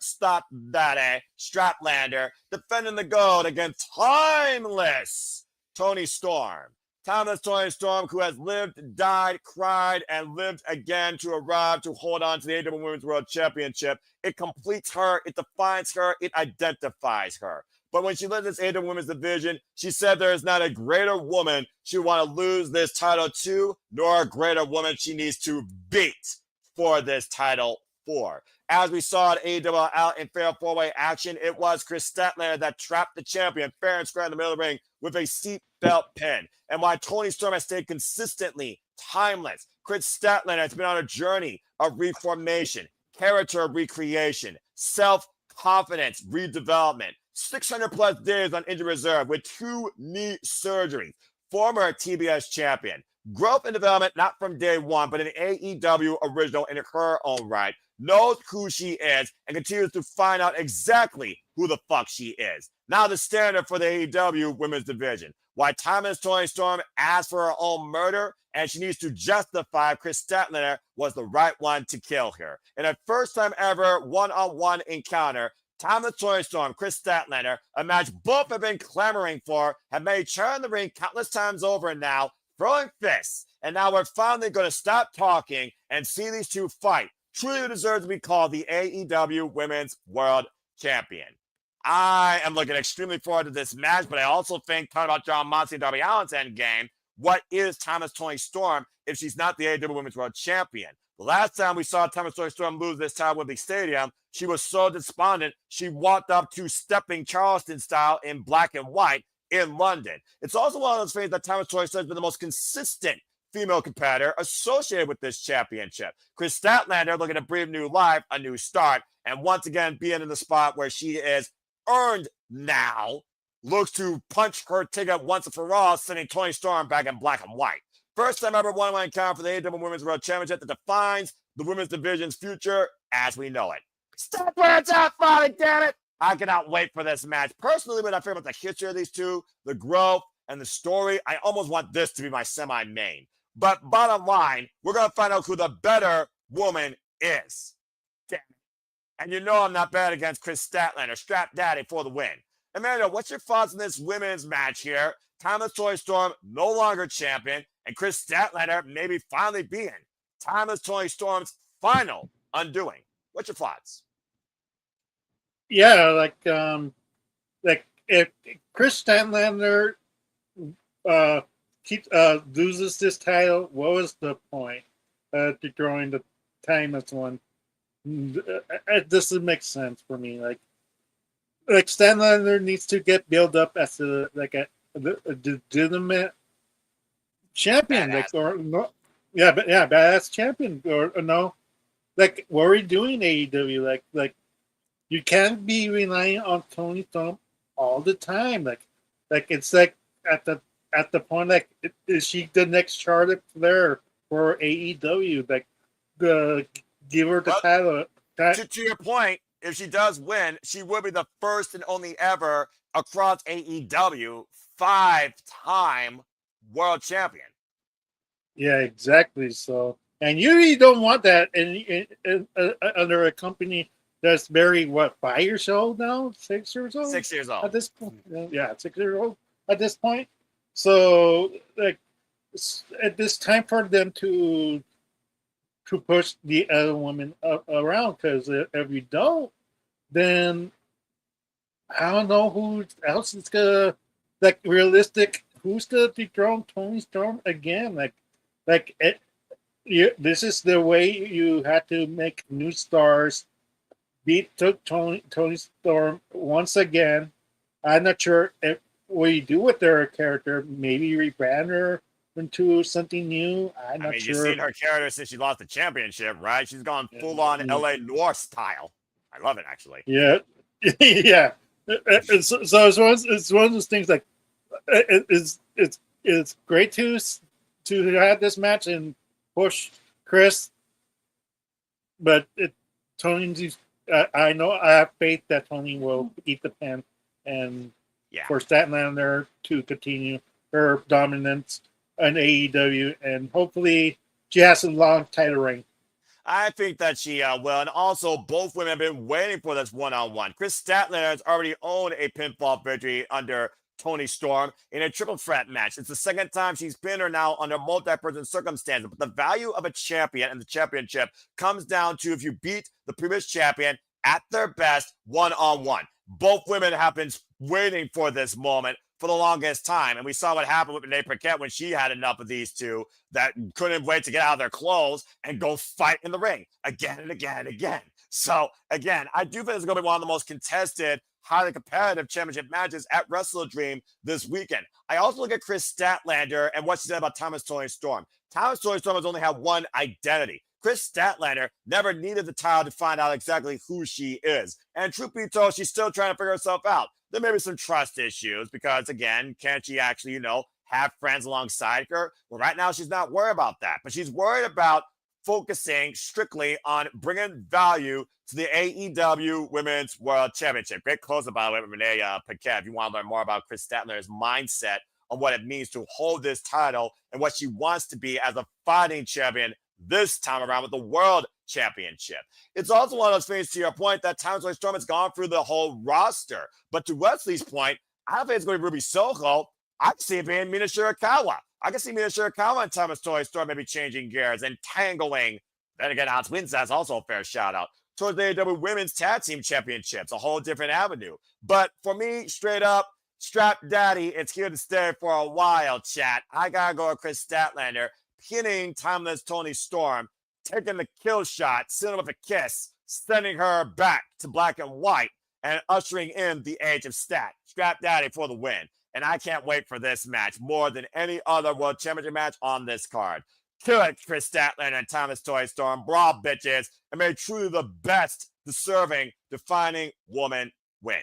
defending the gold against timeless Toni Storm. Timeless Toni Storm, who has lived, died, cried, and lived again to arrive to hold on to the AEW Women's World Championship. It completes her, it defines her, it identifies her. But when she led this AEW Women's division, she said there is not a greater woman she would want to lose this title to, nor a greater woman she needs to beat for this title for. As we saw at AEW out in fair 4-way action, it was Chris Statlander that trapped the champion fair and square in the middle of the ring with a seatbelt pin. And while Toni Storm has stayed consistently timeless, Chris Statlander has been on a journey of reformation, character recreation, self-confidence redevelopment, 600 plus days on injury reserve with 2 knee surgeries, former TBS champion, growth and development not from day one, but an AEW original in her own right, knows who she is and continues to find out exactly who the fuck she is. Now the standard for the AEW women's division. Why timeless Toni Storm asked for her own murder and she needs to justify Chris Statlander was the right one to kill her. In a first time ever one-on-one encounter, timeless Toni Storm, Chris Statlander, a match both have been clamoring for, have made turn in the ring countless times over now, throwing fists. And now we're finally going to stop talking and see these 2 fight. Truly deserves to be called the AEW Women's World Champion. I am looking extremely forward to this match, but I also think, talking about Jon Moxley and Darby Allin's endgame, what is timeless Toni Storm if she's not the AEW Women's World Champion? The last time we saw timeless Toni Storm lose this time at Wembley Stadium, she was so despondent, she walked up to stepping Charleston style in black and white in London. It's also one of those things that timeless Toni Storm has been the most consistent female competitor associated with this championship. Chris Statlander looking to breathe new life, a new start, and once again being in the spot where she is earned now, looks to punch her ticket once and for all, sending Toni Storm back in black and white. First time ever one-on-one encounter for the AEW Women's World Championship that defines the women's division's future as we know it. Stop where it's at, Father, damn it! I cannot wait for this match. Personally, when I figure out the history of these 2, the growth, and the story, I almost want this to be my semi-main. But bottom line, we're going to find out who the better woman is. Damn it. And you know I'm not bad against Chris Statlander, Strap Daddy for the win. Emmanuel, what's your thoughts on this women's match here? Timeless Toni Storm no longer champion, and Chris Statlander maybe finally being Timeless Toni Storm's final undoing. What's your thoughts? Yeah, like if Chris Statlander loses this title, what was the point to throwing the timeless one? This would make sense for me. Like Statlander needs to get built up as a legitimate champion, Badass. or no, badass champion, or no. Like, what are we doing, AEW? Like you can't be relying on Toni Storm all the time. Like it's like at the point, like, is she the next Charlotte Flair for AEW? Like, give her the title. To your point, if she does win, she will be the first and only ever across AEW 5-time world champion. Yeah, exactly. So, And you really don't want that under a company that's very, 5 years old now? 6 years old? 6 years old. At this point? Yeah, 6 years old at this point. So, like, it's time for them to push the other women around, because if you don't, then I don't know who else is gonna, like, realistic. Who's gonna dethrone Tony Storm again? Like this is the way you had to make new stars beat Tony Storm once again. I'm not sure what you do with their character. Maybe rebrand her into something new. I'm not sure. You've seen her character since she lost the championship, right? She's gone full on LA Noir style. I love it, actually. Yeah, yeah. So it's one of those things, like, it's great to have this match and push Chris, but Tony. I know, I have faith that Tony will eat the pen and for Statlander to continue her dominance in AEW, and hopefully she has a long title reign. I think that she will. And also, both women have been waiting for this one-on-one. Chris Statlander has already owned a pinfall victory under Tony Storm in a triple threat match. It's the second time she's pinned her now under multi-person circumstances. But the value of a champion and the championship comes down to if you beat the previous champion at their best one-on-one. Both women have been waiting for this moment for the longest time. And we saw what happened with Renee Paquette when she had enough of these two that couldn't wait to get out of their clothes and go fight in the ring again and again and again. So, again, I do think it's going to be one of the most contested, highly competitive championship matches at WrestleDream this weekend. I also look at Chris Statlander and what she said about Thomas Tony Storm. Thomas Tony Storm has only had one identity. Chris Statlander never needed the title to find out exactly who she is. And truth be told, she's still trying to figure herself out. There may be some trust issues because, again, can't she actually, have friends alongside her? Well, right now she's not worried about that, but she's worried about focusing strictly on bringing value to the AEW Women's World Championship. Great close-up, by the way, with Renee Paquette. If you want to learn more about Chris Statlander's mindset on what it means to hold this title and what she wants to be as a fighting champion this time around with the World Championship. It's also one of those things, to your point, that Thomas Tony Storm has gone through the whole roster. But to Wesley's point, I don't think it's going to be Ruby Soho. I can see it being Mina Shirakawa. I can see Mina Shirakawa and Thomas Tony Storm maybe changing gears and tangling. Then again, Alex Wins, that's also a fair shout out towards the AEW Women's Tag Team Championships, a whole different avenue. But for me, straight up, Strap Daddy, it's here to stay for a while, chat. I gotta go with Chris Statlander, pinning Timeless Tony Storm, taking the kill shot, sending with a kiss, sending her back to black and white, and ushering in the age of Stat. Strap Daddy for the win. And I can't wait for this match more than any other World Championship match on this card. Kill it, Chris Statlander and Thomas Tony Storm. Brawl, bitches, and may truly the best deserving defining woman win.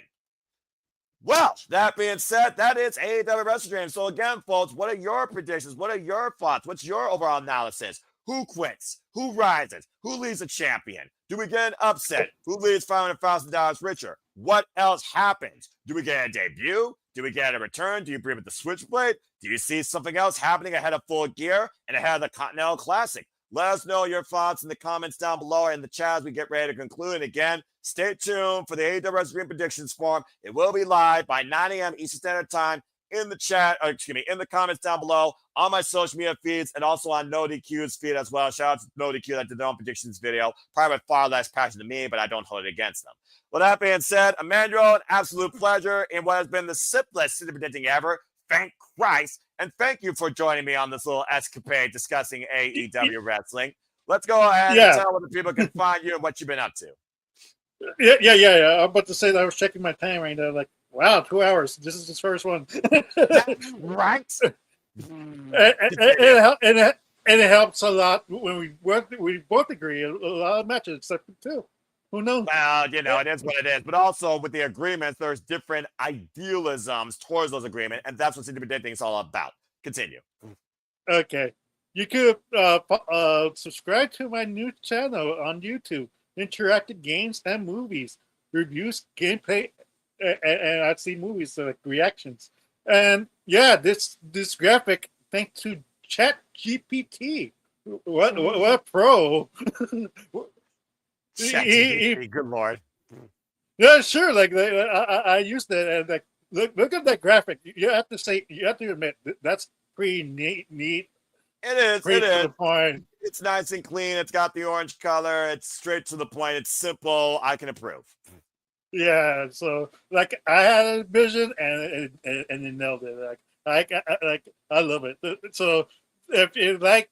Well, that being said, that is AEW WrestleDream. So again, folks, what are your predictions? What are your thoughts? What's your overall analysis? Who quits? Who rises? Who leaves a champion? Do we get an upset? Who leaves $500,000 richer? What else happens? Do we get a debut? Do we get a return? Do you bring with the Switchblade? Do you see something else happening ahead of Full Gear and ahead of the Continental Classic? Let us know your thoughts in the comments down below or in the chat as we get ready to conclude. And again, stay tuned for the AEW WrestleDream Predictions Forum. It will be live by 9 a.m. Eastern Standard Time in the chat, in the comments down below, on my social media feeds, and also on No DQ's feed as well. Shout out to No DQ that did their own predictions video. Probably with far less passion than me, but I don't hold it against them. With that being said, Emmanuel, an absolute pleasure in what has been the simplest city predicting ever. Thank Christ. And thank you for joining me on this little escapade discussing AEW wrestling. Let's go ahead and tell where the people can find you and what you've been up to. Yeah. I'm about to say that I was checking my time right now. Like, wow, 2 hours. This is his first one. Right? And it helps a lot when we both agree. A lot of matches, except for two. Who knows? Well, it is what it is. But also with the agreements, there's different idealisms towards those agreements, and that's what city predicting is all about. Continue. Okay. You could subscribe to my new channel on YouTube, Interactive Games and Movies, reviews, gameplay, and I see movies, so like reactions. And yeah, this graphic, thanks to ChatGPT. what a pro. He, ChatGPT, good lord. yeah, sure. Like I used that, and like look at that graphic. You have to say, you have to admit that's pretty neat, It is. It pretty to is. the point. It's nice and clean. It's got the orange color. It's straight to the point. It's simple. I can approve. Yeah, so like I had a vision, and they nailed it. Like I love it. So if you like,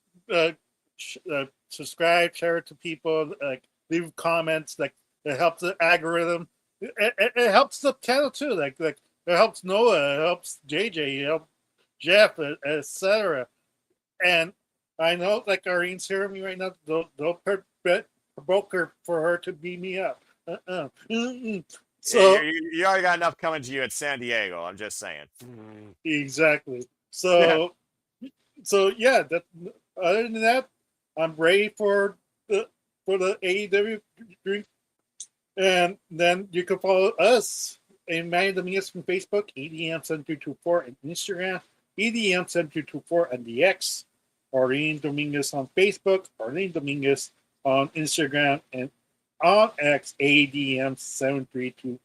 subscribe, share it to people, like leave comments. Like it helps the algorithm. It helps the channel too. Like it helps Noah, it helps JJ, it helps Jeff, etc. And I know like Irene's hearing me right now. Don't provoke her for her to beat me up. Yeah, So you already got enough coming to you at San Diego. I'm just saying. exactly. Yeah. So yeah. That other than that, I'm ready for the AEW dream. And then you can follow us and Manny Dominguez from Facebook, EDM7224 and Instagram, EDM7224 and the X, Arlene Dominguez on Facebook, Arlene Dominguez on Instagram, and on X, ADM73244.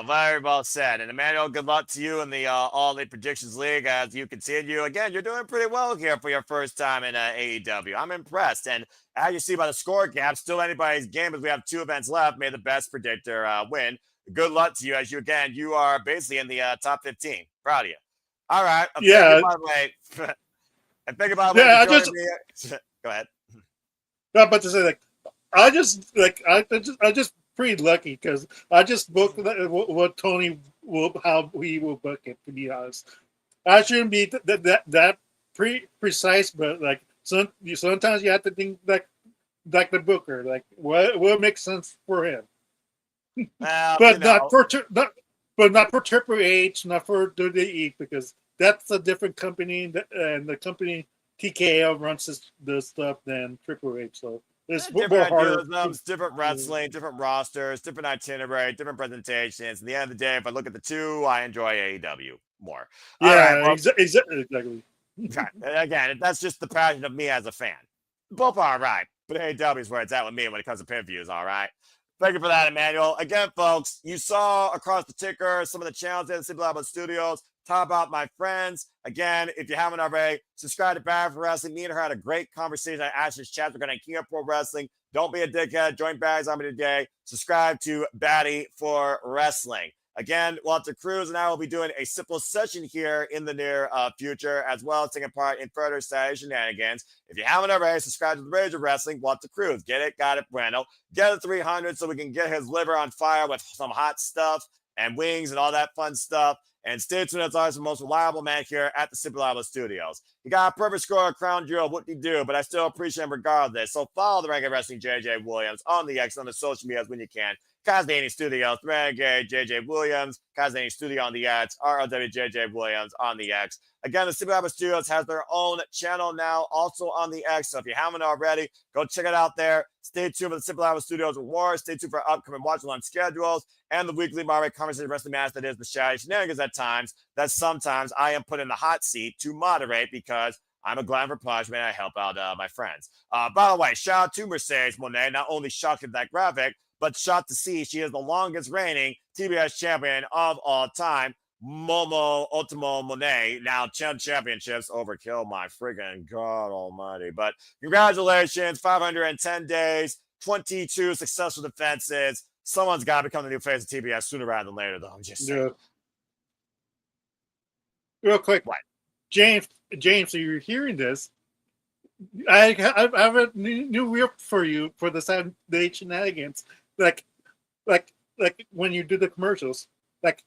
Very well said. And Emmanuel, good luck to you in the All Elite Predictions League as you continue. Again, you're doing pretty well here for your first time in AEW. I'm impressed. And as you see by the score gap, still anybody's game as we have 2 events left. May the best predictor win. Good luck to you as you are basically in the top 15. Proud of you. All right. Thank you, Yeah, by the way. And thank you, by the way, yeah. for joining me. Go ahead. I'm about to say I just pretty lucky because I just booked what Tony will, how he will book it. To be honest, I shouldn't be that precise, but like sometimes you have to think like the booker, like what makes sense for him, Well, but not for Triple H, not for WWE, because that's a different company, and the company TKO runs the stuff than Triple H. So it's different more harder. idealisms, different wrestling, different rosters, different itinerary, different presentations. At the end of the day, if I look at the 2, I enjoy AEW more. All right. Yeah, Well, exactly. again, that's just the passion of me as a fan. Both are all right, but AEW is where it's at with me when it comes to pay-per-views, all right? Thank you for that, Emmanuel. Again, folks, you saw across the ticker some of the channels in the Simple Labo Studios. Talk about my friends. Again, if you haven't already, subscribe to Bad for Wrestling. Me and her had a great conversation on Ash's chat. We're going to King of Pro Wrestling. Don't be a dickhead. Join Baddies on me today. Subscribe to Baddie for Wrestling. Again, Walter Cruz and I will be doing a simple session here in the near future, as well as taking part in further Saturday shenanigans. If you haven't already, subscribe to the Rage of Wrestling, Walter Cruz. Get it? Got it, Bueno. Get it 300 so we can get his liver on fire with some hot stuff and wings and all that fun stuff. And stay tuned, as always, the most reliable man here at the Simple Labo Studios. He got a perfect score of Crown Jewel, what-de-do, but I still appreciate him regardless. So follow the Ranking Wrestling JJ Williams on the X, on the social medias when you can. Kazdaney Studios, Renegade JJ Williams, Kazdaney Studio on the X, ROW JJ Williams on the X. Again, the Simple Labo Studios has their own channel now, also on the X. So if you haven't already, go check it out there. Stay tuned for the Simple Labo Studios Awards. Stay tuned for upcoming watch-along schedules and the weekly Marvel Conversation Wrestling match that is the Shady Shenanigans at times, that sometimes I am put in the hot seat to moderate because I'm a glad for punishment. I help out my friends. By the way, shout out to Mercedes Monet. Not only shocked at that graphic, but shocked to see she is the longest reigning TBS champion of all time. Momo Ultimo Monet, now 10 championships. Overkill, my friggin' God almighty. But congratulations, 510 days, 22 successful defenses. Someone's got to become the new face of TBS sooner rather than later, though. I'm just saying. Yeah. Real quick, what? James, so you're hearing this. I have a new reel for you for the Saturday shenanigans. Like when you do the commercials. Like,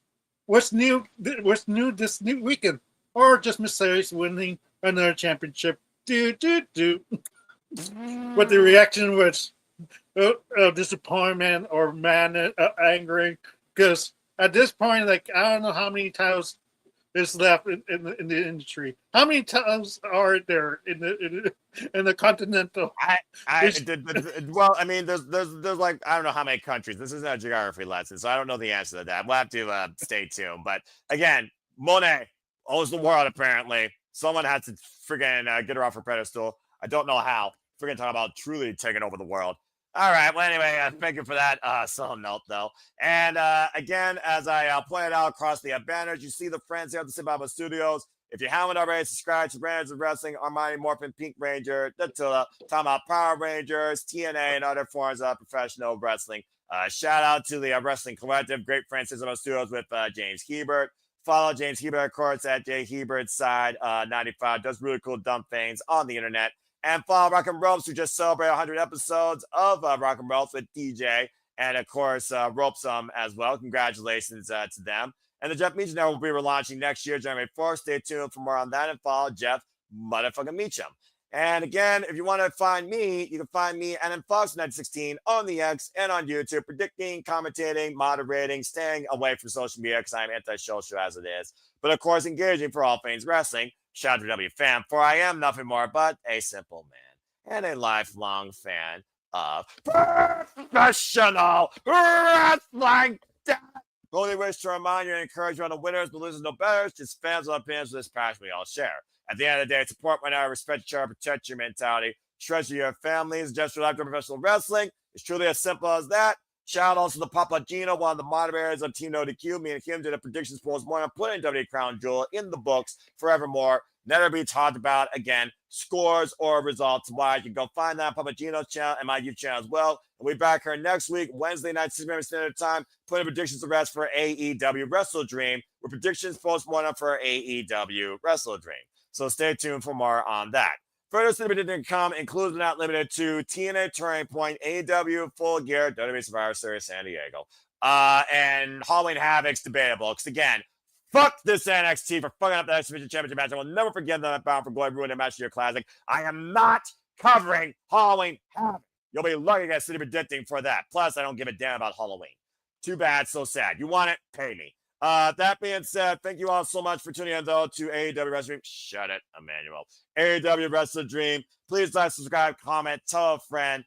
what's new? What's new this new weekend? Or just Mercedes winning another championship? But the reaction was disappointment or man angry, because at this point, like, I don't know how many titles is left in the industry. How many titles are there in the continental? Well, I mean, there's like, I don't know how many countries. This isn't a geography lesson, so I don't know the answer to that. We'll have to stay tuned. But again, Monet owns the world apparently. Someone had to freaking get her off her pedestal. I don't know how. Freaking talking about truly taking over the world. All right. Well, anyway, thank you for that solo note, though. And again, as I pointed out across the banners, you see the friends here at the Simba Studios. If you haven't already, subscribe to Brands of Wrestling, Armani Morphin, Pink Ranger, Dattila, talking about Power Rangers, TNA, and other forms of professional wrestling. Shout out to the Wrestling Collective, great friends at Simba Studios with James Hebert. Follow James Hebert, of course, at J Hebert Side 95. Does really cool dumb things on the internet. And follow Rock and Ropes, who just celebrated 100 episodes of Rock and Ropes with DJ. And, of course, Ropesome as well. Congratulations to them. And the Jeff Meacham Network will be relaunching next year, January 4th. Stay tuned for more on that and follow Jeff motherfucking Meacham. And again, if you want to find me, you can find me at Fox916 on the X and on YouTube, predicting, commentating, moderating, staying away from social media because I'm anti-social as it is. But of course, engaging for all things wrestling. Shout out to W Fam, for I am nothing more but a simple man and a lifelong fan of professional wrestling. Only wish to remind you and encourage you on the winners, but losers, no betters, just fans with opinions of this passion we all share. At the end of the day, support one another, respect each other, protect your mentality, treasure your families, just your life to professional wrestling. It's truly as simple as that. Shout out also to Papa Gino, one of the moderators of Team No DQ. Me and him did a predictions polls morning, putting WWE Crown Jewel in the books forevermore. Never be talked about again, scores or results. Why you can go find that on Papa Gino's channel and my YouTube channel as well. And we'll be back here next week, Wednesday night, 6 p.m. Standard Time, putting predictions to rest for AEW WrestleDream, with predictions post morning for AEW WrestleDream. So stay tuned for more on that. Further to come includes but not limited to TNA Turning Point, AEW Full Gear, WWE Survivor Series San Diego, and Halloween Havoc's debatable. Because again, fuck this NXT for fucking up the X Division Championship match. I will never forgive them at Bound for Glory ruining a match of your classic. I am not covering Halloween Havoc. You'll be lucky to get City predicting for that. Plus, I don't give a damn about Halloween. Too bad, so sad. You want it? Pay me. That being said, thank you all so much for tuning in, though, to AEW WrestleDream. Shut it, Emmanuel. AEW WrestleDream. Please like, subscribe, comment, tell a friend.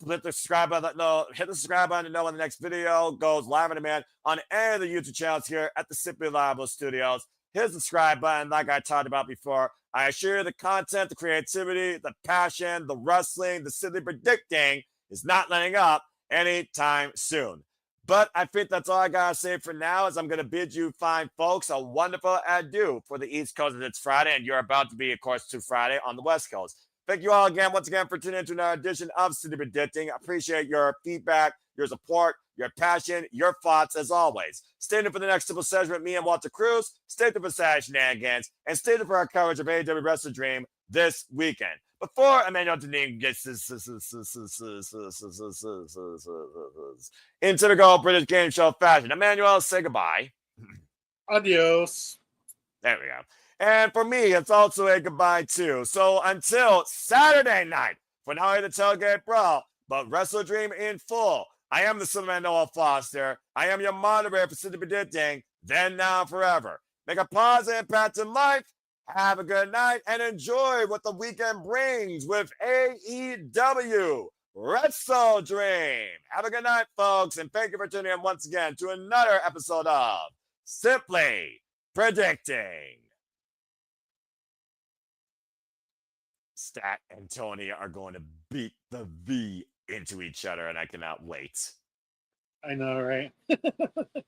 Hit the subscribe button. No, hit the subscribe button to know when the next video goes live on demand on any of the YouTube channels here at the Simply Liable Studios. Hit the subscribe button, like I talked about before. I assure you the content, the creativity, the passion, the wrestling, the silly predicting is not letting up anytime soon. But I think that's all I gotta say for now, as I'm gonna bid you fine folks a wonderful adieu for the East Coast as it's Friday, and you're about to be, of course, to Friday on the West Coast. Thank you all again, once again, for tuning in to another edition of City Predicting. I appreciate your feedback, your support, your passion, your thoughts, as always. Stay tuned for the next simple session with me and Walter Cruz. Stay tuned for Saturday Shenanigans, and stay tuned for our coverage of AEW WrestleDream this weekend. Before Emmanuel Deneen gets in typical British game show fashion, Emmanuel, say goodbye. Adios. There we go. And for me, it's also a goodbye, too. So until Saturday night, for not only the Tailgate Brawl, but WrestleDream in full, I am the Silverman Noah Foster. I am your moderator for City Predicting, then, now, forever. Make a positive impact in life. Have a good night and enjoy what the weekend brings with AEW WrestleDream. Have a good night, folks, and thank you for tuning in once again to another episode of Simply Predicting. Stat and Tony are going to beat the V into each other, and I cannot wait. I know, right?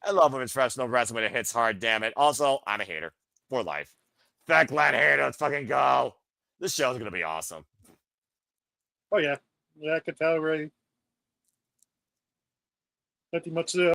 I love women's professional wrestling when it hits hard, damn it. Also, I'm a hater for life. Fact, glad hater, let's fucking go. This show's going to be awesome. Oh, yeah. Yeah, I could tell already. Nothing much to